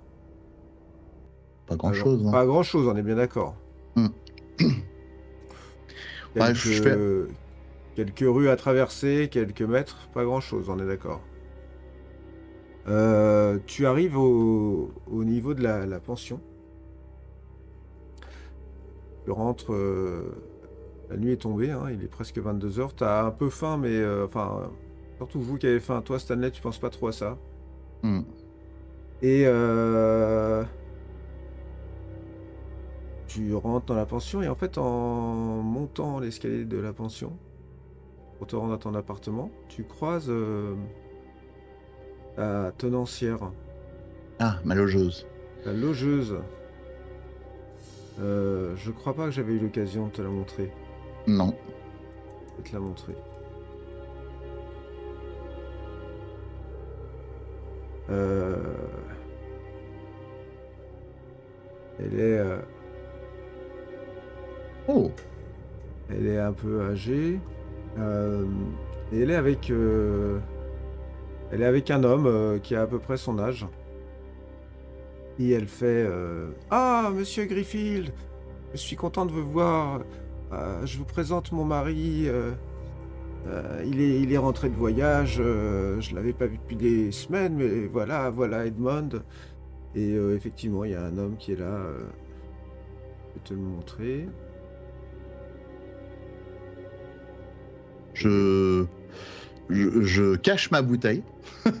Pas grand-chose. Hein. Pas grand-chose, on est bien d'accord. Ouais, Quelques rues à traverser, quelques mètres, pas grand-chose, on est d'accord. Tu arrives au niveau de la pension. Tu rentres... la nuit est tombée, hein, il est presque 22h. T'as un peu faim, mais... enfin, surtout vous qui avez faim. Toi, Stanley, tu penses pas trop à ça. Et... tu rentres dans la pension et en fait, en montant l'escalier de la pension, pour te rendre à ton appartement, tu croises la tenancière. Ah, ma logeuse. La logeuse. Je crois pas que j'avais eu l'occasion de te la montrer. Non. Je vais te la montrer. Elle est... Oh. Elle est un peu âgée. Et elle est avec un homme qui a à peu près son âge. Et elle fait Ah, monsieur Griffield, je suis content de vous voir. Je vous présente mon mari. Il est rentré de voyage. Je l'avais pas vu depuis des semaines, mais voilà Edmond. Et effectivement, il y a un homme qui est là. Je vais te le montrer. Je cache ma bouteille. Tu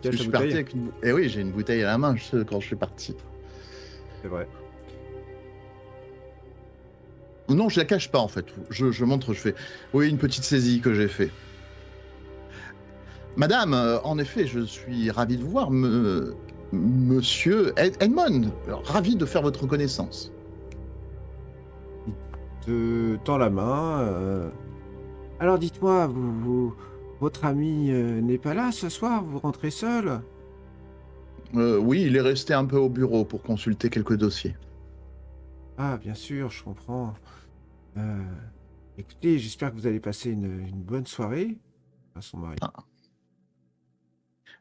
caches Je suis parti avec une... Eh oui, j'ai une bouteille à la main quand je suis parti. C'est vrai. Non, je la cache pas en fait. Je montre, je fais... Oui, une petite saisie que j'ai fait. Madame, en effet, je suis ravi de vous voir, monsieur Edmond. Ravi de faire votre connaissance. Il te tend la main. Alors dites-moi, votre ami n'est pas là ce soir? Vous rentrez seul? Oui, il est resté un peu au bureau pour consulter quelques dossiers. Ah, bien sûr, je comprends. Écoutez, j'espère que vous allez passer une bonne soirée à son mari.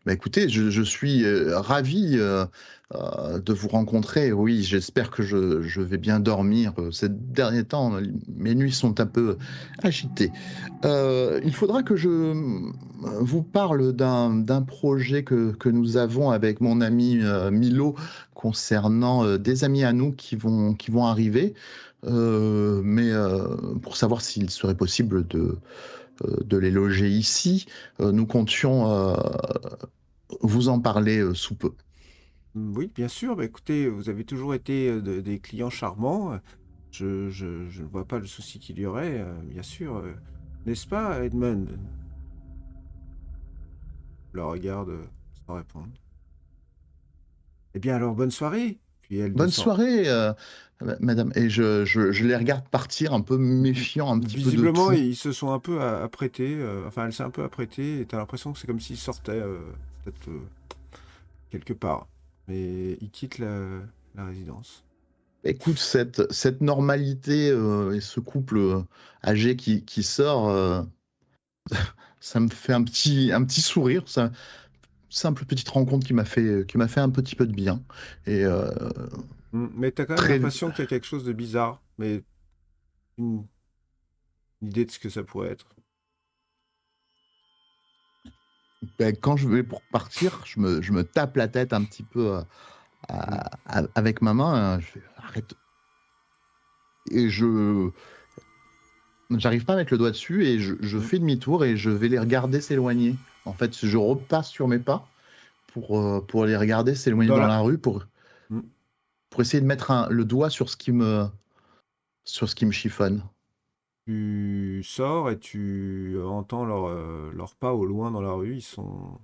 Bah écoutez, je suis ravi de vous rencontrer. Oui, j'espère que je vais bien dormir. Ces derniers temps, mes nuits sont un peu agitées. Il faudra que je vous parle d'un projet que nous avons avec mon ami Milo concernant des amis à nous qui vont arriver. Mais pour savoir s'il serait possible de les loger ici, nous comptions vous en parler sous peu. Oui, bien sûr. Bah, écoutez, vous avez toujours été des clients charmants. Je ne vois pas le souci qu'il y aurait, bien sûr. N'est-ce pas, Edmund? Je la regarde sans répondre. Eh bien alors, bonne soirée. Puis elle Bonne descend. soirée, madame. Et je les regarde partir un peu méfiant un petit peu de Visiblement, tout. ils se sont un peu apprêtés. Enfin, elle s'est un peu apprêtée. Et t'as l'impression que c'est comme s'ils sortaient peut-être quelque part. Mais ils quittent la résidence. Écoute, cette normalité et ce couple âgé qui sort, Ça me fait un petit sourire. Simple petite rencontre qui m'a fait un petit peu de bien. Et Mais t'as quand même très, l'impression qu'il y a quelque chose de bizarre, mais une idée de ce que ça pourrait être. ben, quand je vais pour partir, je me tape la tête un petit peu avec ma main. Je fais, arrête. Et j'arrive pas à mettre le doigt dessus et je fais demi-tour et je vais les regarder s'éloigner. En fait, je repasse sur mes pas pour les regarder s'éloigner Dans dans la- la rue pour Mm. essayer de mettre le doigt sur ce qui me chiffonne. Tu sors et tu entends leurs pas au loin dans la rue. Ils sont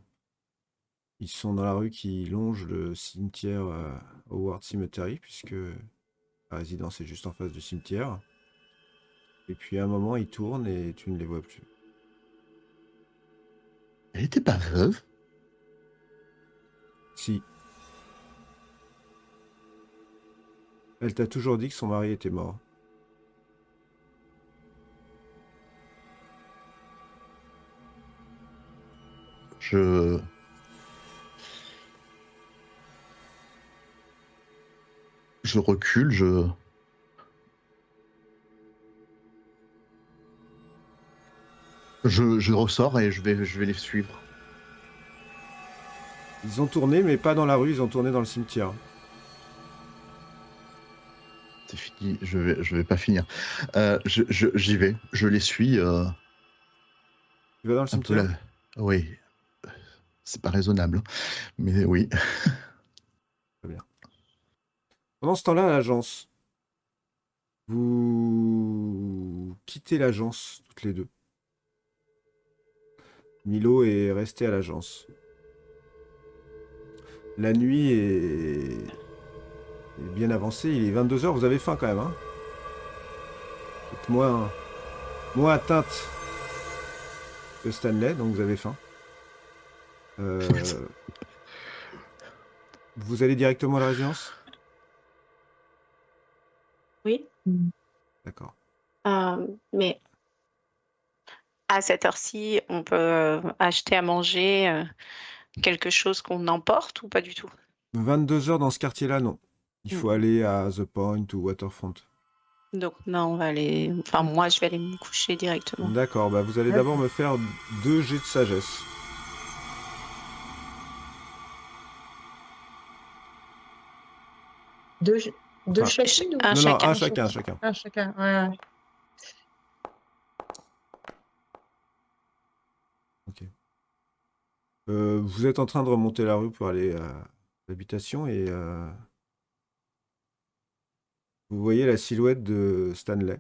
dans la rue qui longe le cimetière Howard Cemetery, puisque la résidence est juste en face du cimetière. Et puis à un moment, ils tournent et tu ne les vois plus. Elle était pas veuve? Si. Elle t'a toujours dit que son mari était mort. Je recule, je ressors et je vais les suivre. Ils ont tourné, mais pas dans la rue, ils ont tourné dans le cimetière. C'est fini, je vais pas finir. J'y vais, je les suis Tu vas dans le un peu cimetière? là. Oui, c'est pas raisonnable, mais oui. Très bien. Pendant ce temps-là, à l'agence, vous quittez l'agence toutes les deux. Milo est resté à l'agence. La nuit est bien avancée, il est 22h, vous avez faim quand même, hein? Vous êtes moins atteinte que Stanley, donc vous avez faim. Vous allez directement à la résidence? Oui. D'accord. Mais à cette heure-ci, on peut acheter à manger quelque chose qu'on emporte ou pas du tout? 22h dans ce quartier-là, non. Il faut aller à The Point ou Waterfront. Donc non, on va aller. Enfin, moi, je vais aller me coucher directement. D'accord, bah vous allez d'abord me faire 2 jets de sagesse. Deux Enfin, chacune ou un non, chacun. un chacun. un chacun? Ouais. Ok. Vous êtes en train de remonter la rue pour aller à l'habitation et vous voyez la silhouette de Stanley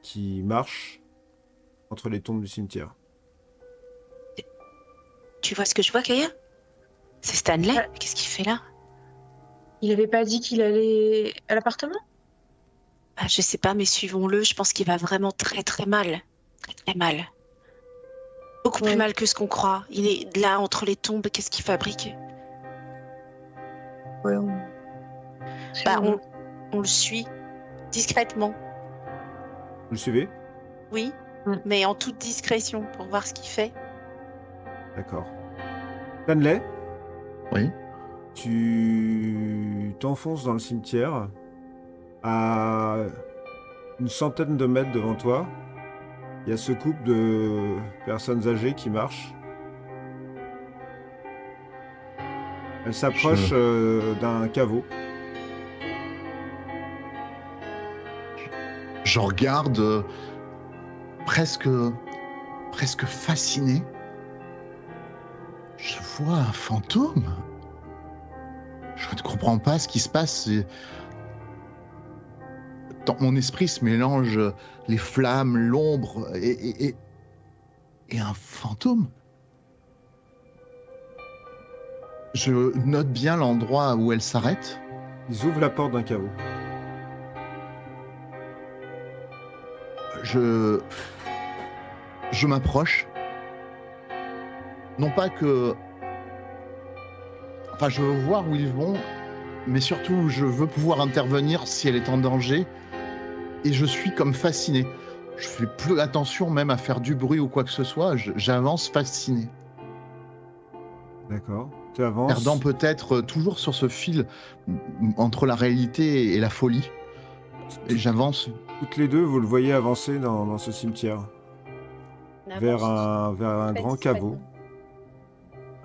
qui marche entre les tombes du cimetière. Tu vois ce que je vois, Kaya? C'est Stanley? Ouais. Qu'est-ce qu'il fait là? Il avait pas dit qu'il allait à l'appartement? Ah, je sais pas, mais suivons-le. Je pense qu'il va vraiment très très mal. Très très mal. Beaucoup plus Ouais. mal que ce qu'on croit. Il est là entre les tombes. Qu'est-ce qu'il fabrique? Ouais, Bah, on le suit discrètement. Vous le suivez? Oui, Mm. mais en toute discrétion pour voir ce qu'il fait. D'accord. Stanley, Oui. tu t'enfonces dans le cimetière à une centaine de mètres devant toi. Il y a ce couple de personnes âgées qui marchent. Elles s'approchent d'un caveau. Je regarde presque fasciné. Je vois un fantôme. Je ne comprends pas ce qui se passe. Dans mon esprit se mélange les flammes, l'ombre et un fantôme. Je note bien l'endroit où elle s'arrête. Ils ouvrent la porte d'un caveau. Je m'approche. Non pas que... Enfin, je veux voir où ils vont, mais surtout, je veux pouvoir intervenir si elle est en danger. Et je suis comme fasciné. Je fais plus attention même à faire du bruit ou quoi que ce soit. J'avance fasciné. D'accord. Tu avances. Perdant peut-être toujours sur ce fil entre la réalité et la folie. Et j'avance. Toutes les deux, vous le voyez avancer dans ce cimetière. On Vers avance un très grand caveau. discrètement.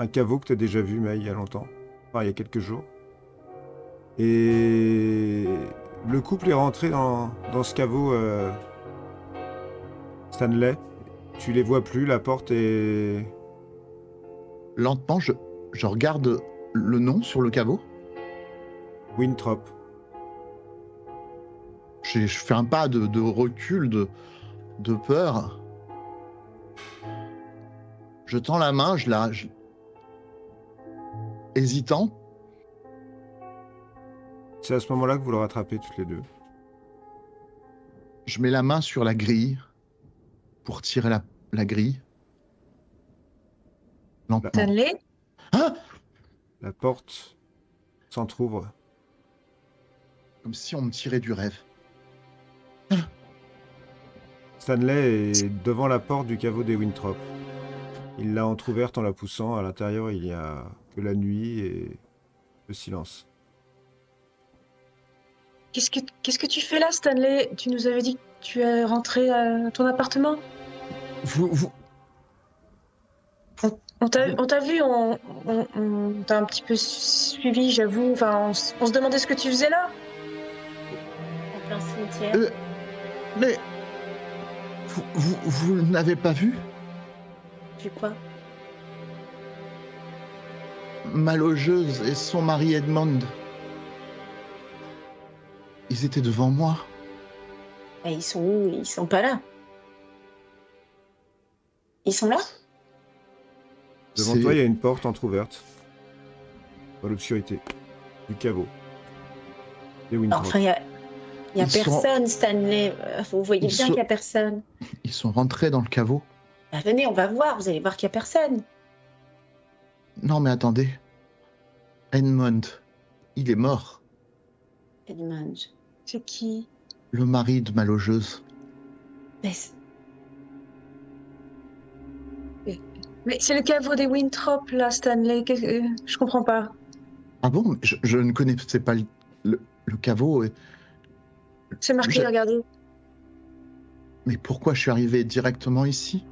Un caveau que tu as déjà vu, mais il y a longtemps. Enfin, il y a quelques jours. Et le couple est rentré dans ce caveau, Stanley. Tu les vois plus, la porte est... Lentement, je regarde le nom sur le caveau. Winthrop. Je fais un pas de recul, de peur. Je tends la main, hésitant. C'est à ce moment-là que vous le rattrapez toutes les deux. Je mets la main sur la grille pour tirer la grille. Lentement. Stanley, Ah, La porte s'entrouvre. comme si on me tirait du rêve. Stanley est devant la porte du caveau des Winthrop. Il l'a entrouverte en la poussant. À l'intérieur, il n'y a que la nuit et le silence. qu'est-ce que tu fais là, Stanley? Tu nous avais dit que tu es rentré à ton appartement. Vous... On t'a vu, on t'a un petit peu suivi, j'avoue. Enfin, on se demandait ce que tu faisais là. En plein cimetière. Mais... Vous n'avez pas vu Vu quoi? ma logeuse et son mari Edmond. Ils étaient devant moi. Et ils sont où? Ils sont pas là. Ils sont là? Devant C'est- toi, il y a une porte entrouverte. Dans l'obscurité. Du caveau. Des Winthrop. Enfin, il y a Ils sont- personne, Stanley. Vous voyez Ils bien sont- qu'il y a personne. Ils sont rentrés dans le caveau. Bah, venez, on va voir. Vous allez voir qu'il y a personne. Non mais attendez. Edmond, il est mort. Edmund. C'est qui? Le mari de ma logeuse. Mais c'est le caveau des Winthrop là, Stanley. Je comprends pas. Ah bon? Mais je ne connaissais pas le caveau. C'est marqué, Je- regardez. Mais pourquoi je suis arrivé directement ici?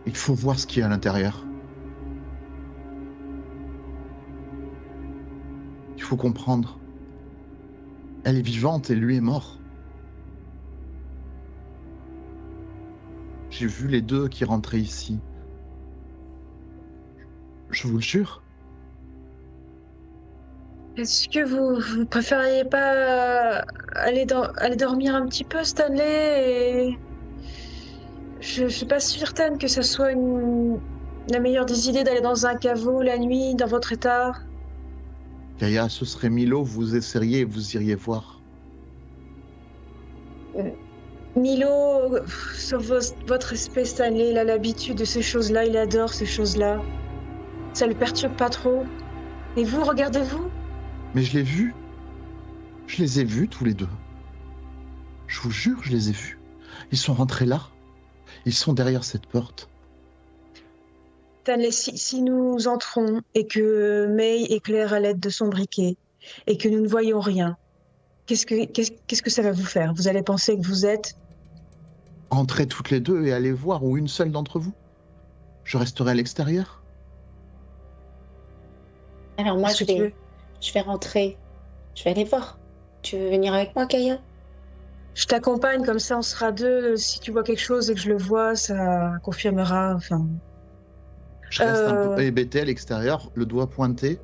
Il faut voir ce qu'il y a à l'intérieur. Il faut comprendre. Elle est vivante et lui est mort. J'ai vu les deux qui rentraient ici. Je vous le jure. Est-ce que vous préfériez pas aller dormir un petit peu, Stanley et... Je suis pas certaine que ce soit la meilleure des idées d'aller dans un caveau la nuit, dans votre état. Gaïa, ce serait Milo, vous essayeriez et vous iriez voir. Milo, sauf votre espèce, Stanley, il a l'habitude de ces choses-là, il adore ces choses-là. Ça le perturbe pas trop. Et vous, regardez-vous. Mais je l'ai vu. Je les ai vus tous les deux. Je vous jure, je les ai vus. Ils sont rentrés là. Ils sont derrière cette porte. Stanley, si nous entrons et que May éclaire à l'aide de son briquet et que nous ne voyons rien, qu'est-ce que ça va vous faire? Vous allez penser que vous êtes... Entrez toutes les deux et allez voir, ou une seule d'entre vous. Je resterai à l'extérieur. Alors moi, Qu'est-ce que tu veux? je vais rentrer. Je vais aller voir. Tu veux venir avec moi, Kaya? Je t'accompagne, comme ça on sera deux. Si tu vois quelque chose et que je le vois, ça confirmera. Enfin, Je reste un peu hébété à l'extérieur, le doigt pointé.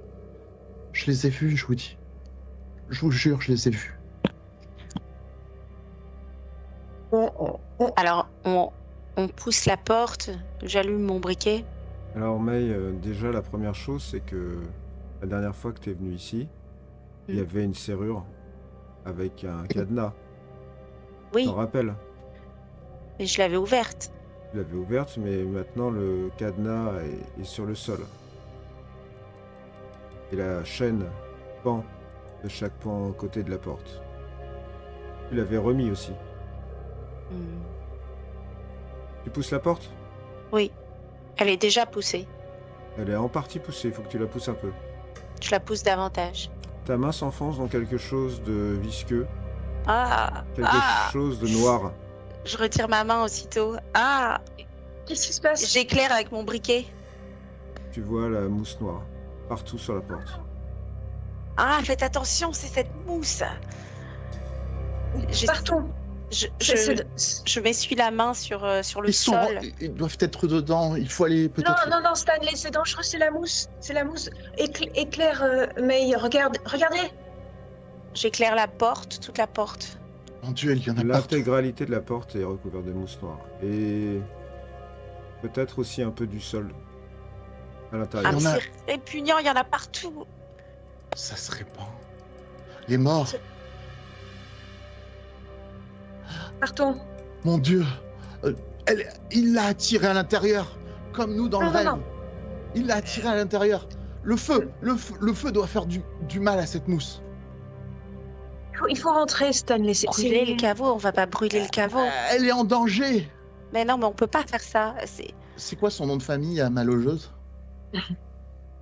Je les ai vus, je vous dis. Je vous jure, je les ai vus. Alors, on pousse la porte. J'allume mon briquet. Alors May, déjà la première chose, c'est que la dernière fois que tu es venu ici, il y avait une serrure avec un cadenas. Oui, T'en rappelles? mais je l'avais ouverte. Tu l'avais ouverte, mais maintenant le cadenas est sur le sol. Et la chaîne pend de chaque côté de la porte. Tu l'avais remis aussi. Hmm. Tu pousses la porte? Oui, elle est déjà poussée. Elle est en partie poussée, il faut que tu la pousses un peu. Je la pousse davantage. Ta main s'enfonce dans quelque chose de visqueux, Ah, quelque ah, chose de noir. je retire ma main aussitôt. Ah, Qu'est-ce qui se passe? j'éclaire avec mon briquet. Tu vois la mousse noire partout sur la porte. Ah, faites attention, c'est cette mousse. Partons. Je m'essuie la main sur le sol. Ils doivent être dedans. Il faut aller Non, peut-être. non, non, Stanley, c'est dangereux, c'est la mousse. C'est la mousse. Éclaire, May, regardez. J'éclaire la porte, toute la porte. Mon Dieu, il y en a partout. L'intégralité de la porte est recouverte de mousse noire. Et peut-être aussi un peu du sol à l'intérieur. Ah, Il y en a- c'est répugnant, il y en a partout. Ça se répand. Les morts. Partons. Mon Dieu. Il l'a attiré à l'intérieur. Comme nous dans le Non, rêve. non. Il l'a attiré à l'intérieur. Le feu doit faire du mal à cette mousse. Il faut rentrer, Stanley. Brûler le caveau, on va pas brûler le caveau. Elle est en danger. Mais non, mais on peut pas faire ça. C'est quoi son nom de famille à ma logeuse?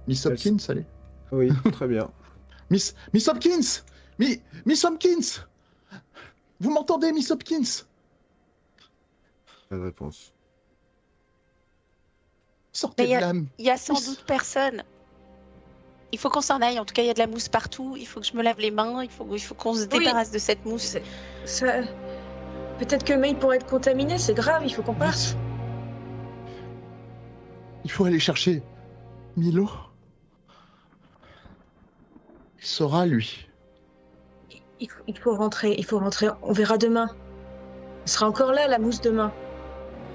Miss Hopkins, allez. Oui, très bien. Miss Hopkins. Miss Hopkins. Vous m'entendez, Miss Hopkins? Pas de réponse. Sortez Mais de là. il y a sans doute personne. Il faut qu'on s'en aille. En tout cas, il y a de la mousse partout. Il faut que je me lave les mains. Il faut qu'on se débarrasse de cette mousse. Peut-être que May pourrait être contaminée, c'est grave, il faut qu'on parte. Il faut aller chercher Milo. Il saura, lui. Il faut rentrer, on verra demain. Elle sera encore là, la mousse, demain.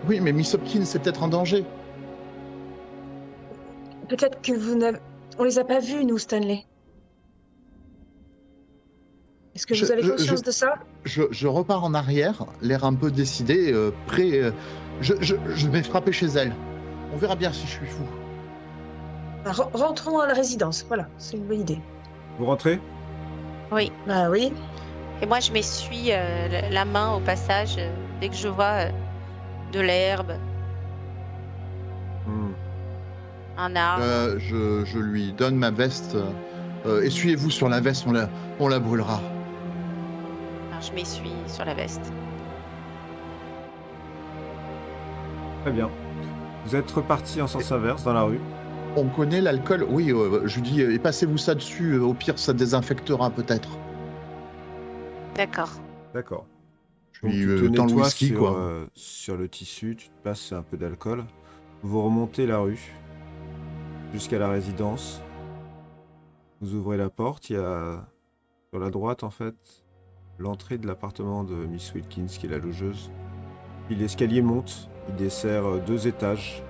Oui, mais Miss Hopkins, c'est peut-être en danger. Peut-être que on les a pas vus, nous, Stanley. Est-ce que vous avez conscience de ça? Je repars en arrière, l'air un peu décidé, prêt. Je vais frapper chez elle. On verra bien si je suis fou. Rentrons à la résidence, voilà, c'est une bonne idée. Vous rentrez? Oui. Bah oui. Et moi, je m'essuie la main au passage dès que je vois de l'herbe, un arbre. Je lui donne ma veste. Essuyez-vous sur la veste, on la brûlera. Alors, je m'essuie sur la veste. Très bien. Vous êtes reparti en sens inverse dans la rue. On connaît l'alcool. Oui, je lui dis, et passez-vous ça dessus. Au pire, ça désinfectera peut-être. D'accord. D'accord. Puis, Donc, tu te dans le nettoies whisky, sur, quoi. sur le tissu, tu te passes un peu d'alcool. Vous remontez la rue jusqu'à la résidence. Vous ouvrez la porte, il y a sur la droite en fait l'entrée de l'appartement de Miss Wilkins qui est la logeuse. Puis l'escalier monte, il dessert 2 étages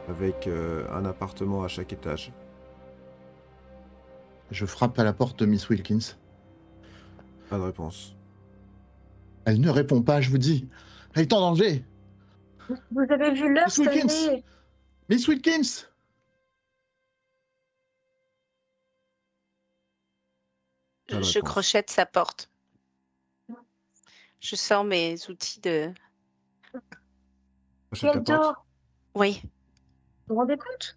avec un appartement à chaque étage. Je frappe à la porte de Miss Wilkins. Pas de réponse. Elle ne répond pas, je vous dis. Elle est en danger. Vous avez vu l'heure, Miss Wilkins. Stanley? Miss Wilkins. Pas de Je réponse. crochette sa porte. Je sors mes outils de... Achète la Quel porte. Oui. Vous vous rendez compte?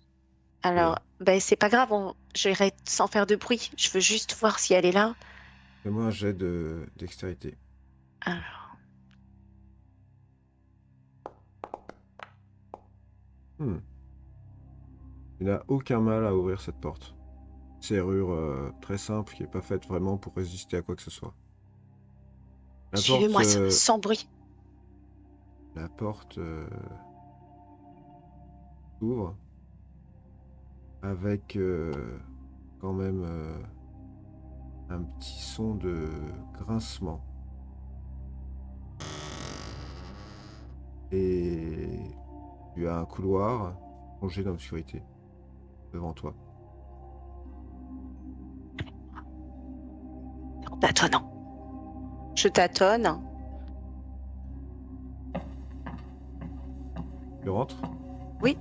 Alors, ben, c'est pas grave, j'irai sans faire de bruit. Je veux juste voir si elle est là. Fais-moi un jet dextérité. Alors, Tu n'as aucun mal à ouvrir cette porte. Serrure très simple qui n'est pas faite vraiment pour résister à quoi que ce soit. La suivez-moi porte, sans bruit. la porte s'ouvre avec quand même un petit son de grincement. Et tu as un couloir plongé dans l'obscurité devant toi. Tâtonnant. Je tâtonne. Tu rentres? Oui.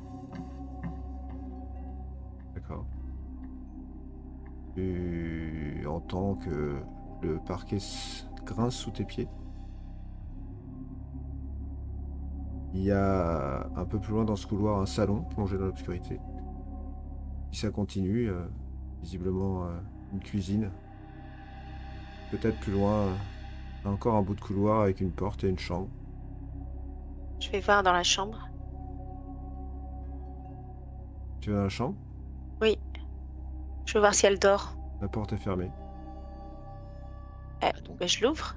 D'accord. Tu entends que le parquet grince sous tes pieds. Il y a un peu plus loin dans ce couloir un salon plongé dans l'obscurité. Si ça continue, visiblement une cuisine. Peut-être plus loin, encore un bout de couloir avec une porte et une chambre. Je vais voir dans la chambre. Tu vas dans la chambre? Oui. Je veux voir si elle dort. La porte est fermée. Ben, je l'ouvre.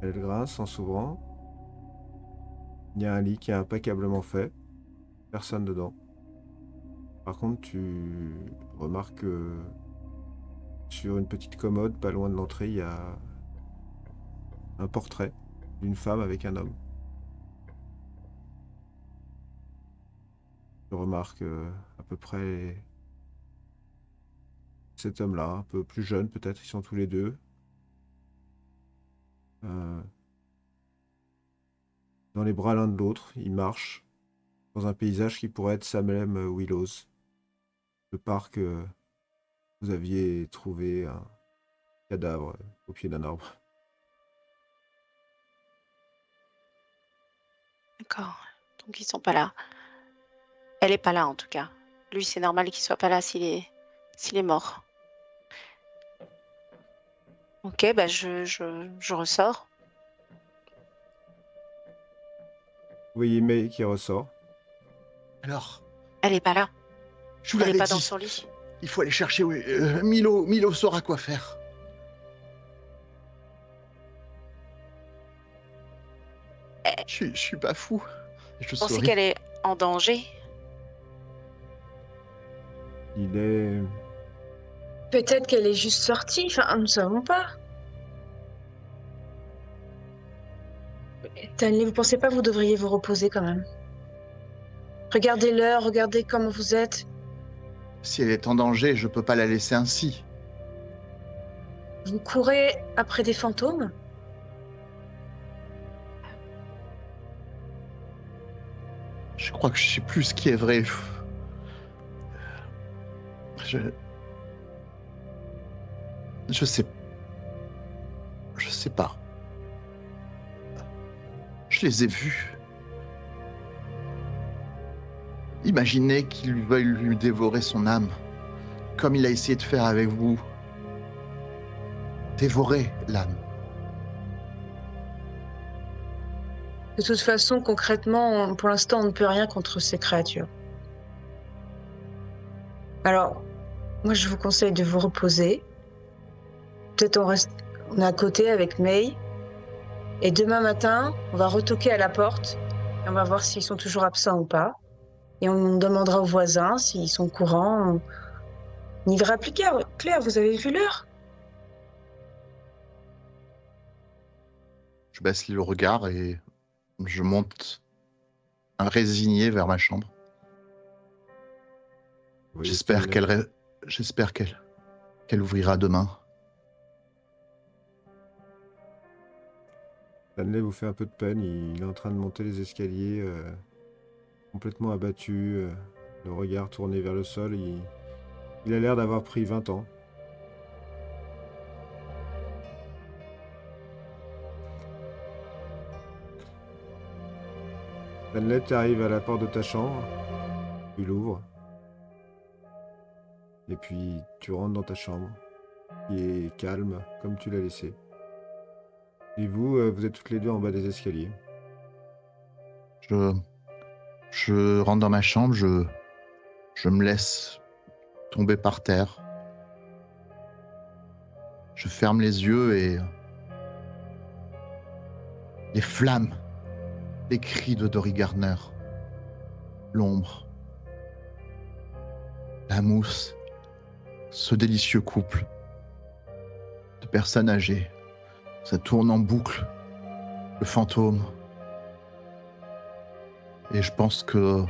Elle grince en s'ouvrant. Il y a un lit qui est impeccablement fait. Personne dedans. Par contre, tu remarques que sur une petite commode, pas loin de l'entrée, il y a un portrait d'une femme avec un homme. Tu remarques à peu près cet homme-là, un peu plus jeune peut-être, ils sont tous les deux. Dans les bras l'un de l'autre, ils marchent dans un paysage qui pourrait être Salem Willows. Le parc, vous aviez trouvé un cadavre au pied d'un arbre. D'accord. Donc ils sont pas là. Elle est pas là en tout cas. Lui, c'est normal qu'il soit pas là s'il est mort. Ok, bah je ressors. Vous voyez May qui ressort. Alors, Elle est pas là. je vous Elle est l'avais pas dit, dans son lit. il faut aller chercher Milo saura quoi faire. Je suis pas fou. Je Vous pensez saurais. qu'elle est en danger? Il est... Peut-être qu'elle est juste sortie, enfin, nous ne savons pas. Stanley, vous pensez pas que vous devriez vous reposer quand même? Regardez l'heure, regardez comment vous êtes. Si elle est en danger, je peux pas la laisser ainsi. Vous courez après des fantômes? Je crois que je sais plus ce qui est vrai. Je sais pas. Je les ai vus. Imaginez qu'il veuille lui dévorer son âme, comme il a essayé de faire avec vous. Dévorer l'âme. De toute façon, concrètement, pour l'instant, on ne peut rien contre ces créatures. Alors, moi, je vous conseille de vous reposer. Peut-être on est à côté avec May. Et demain matin, on va retoquer à la porte. Et on va voir s'ils sont toujours absents ou pas. Et on demandera aux voisins s'ils sont courants. On y verra plus clair. Claire, vous avez vu l'heure? Je baisse le regard et je monte résigné vers ma chambre. vous voyez J'espère Stanley. qu'elle ouvrira demain. Stanley vous fait un peu de peine, il est en train de monter les escaliers, complètement abattu, le regard tourné vers le sol. Il a l'air d'avoir pris 20 ans. Stanley, tu arrives à la porte de ta chambre, tu l'ouvres, et puis tu rentres dans ta chambre, qui est calme, comme tu l'as laissé. Et vous, vous êtes toutes les deux en bas des escaliers. Je rentre dans ma chambre, je me laisse tomber par terre. Je ferme les yeux et les flammes, les cris de Dory Gardner, l'ombre, la mousse, ce délicieux couple de personnes âgées. Ça tourne en boucle, le fantôme. Et je pense que,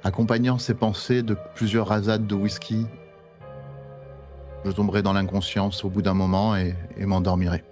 accompagnant ces pensées de plusieurs rasades de whisky, je tomberai dans l'inconscience au bout d'un moment et m'endormirai.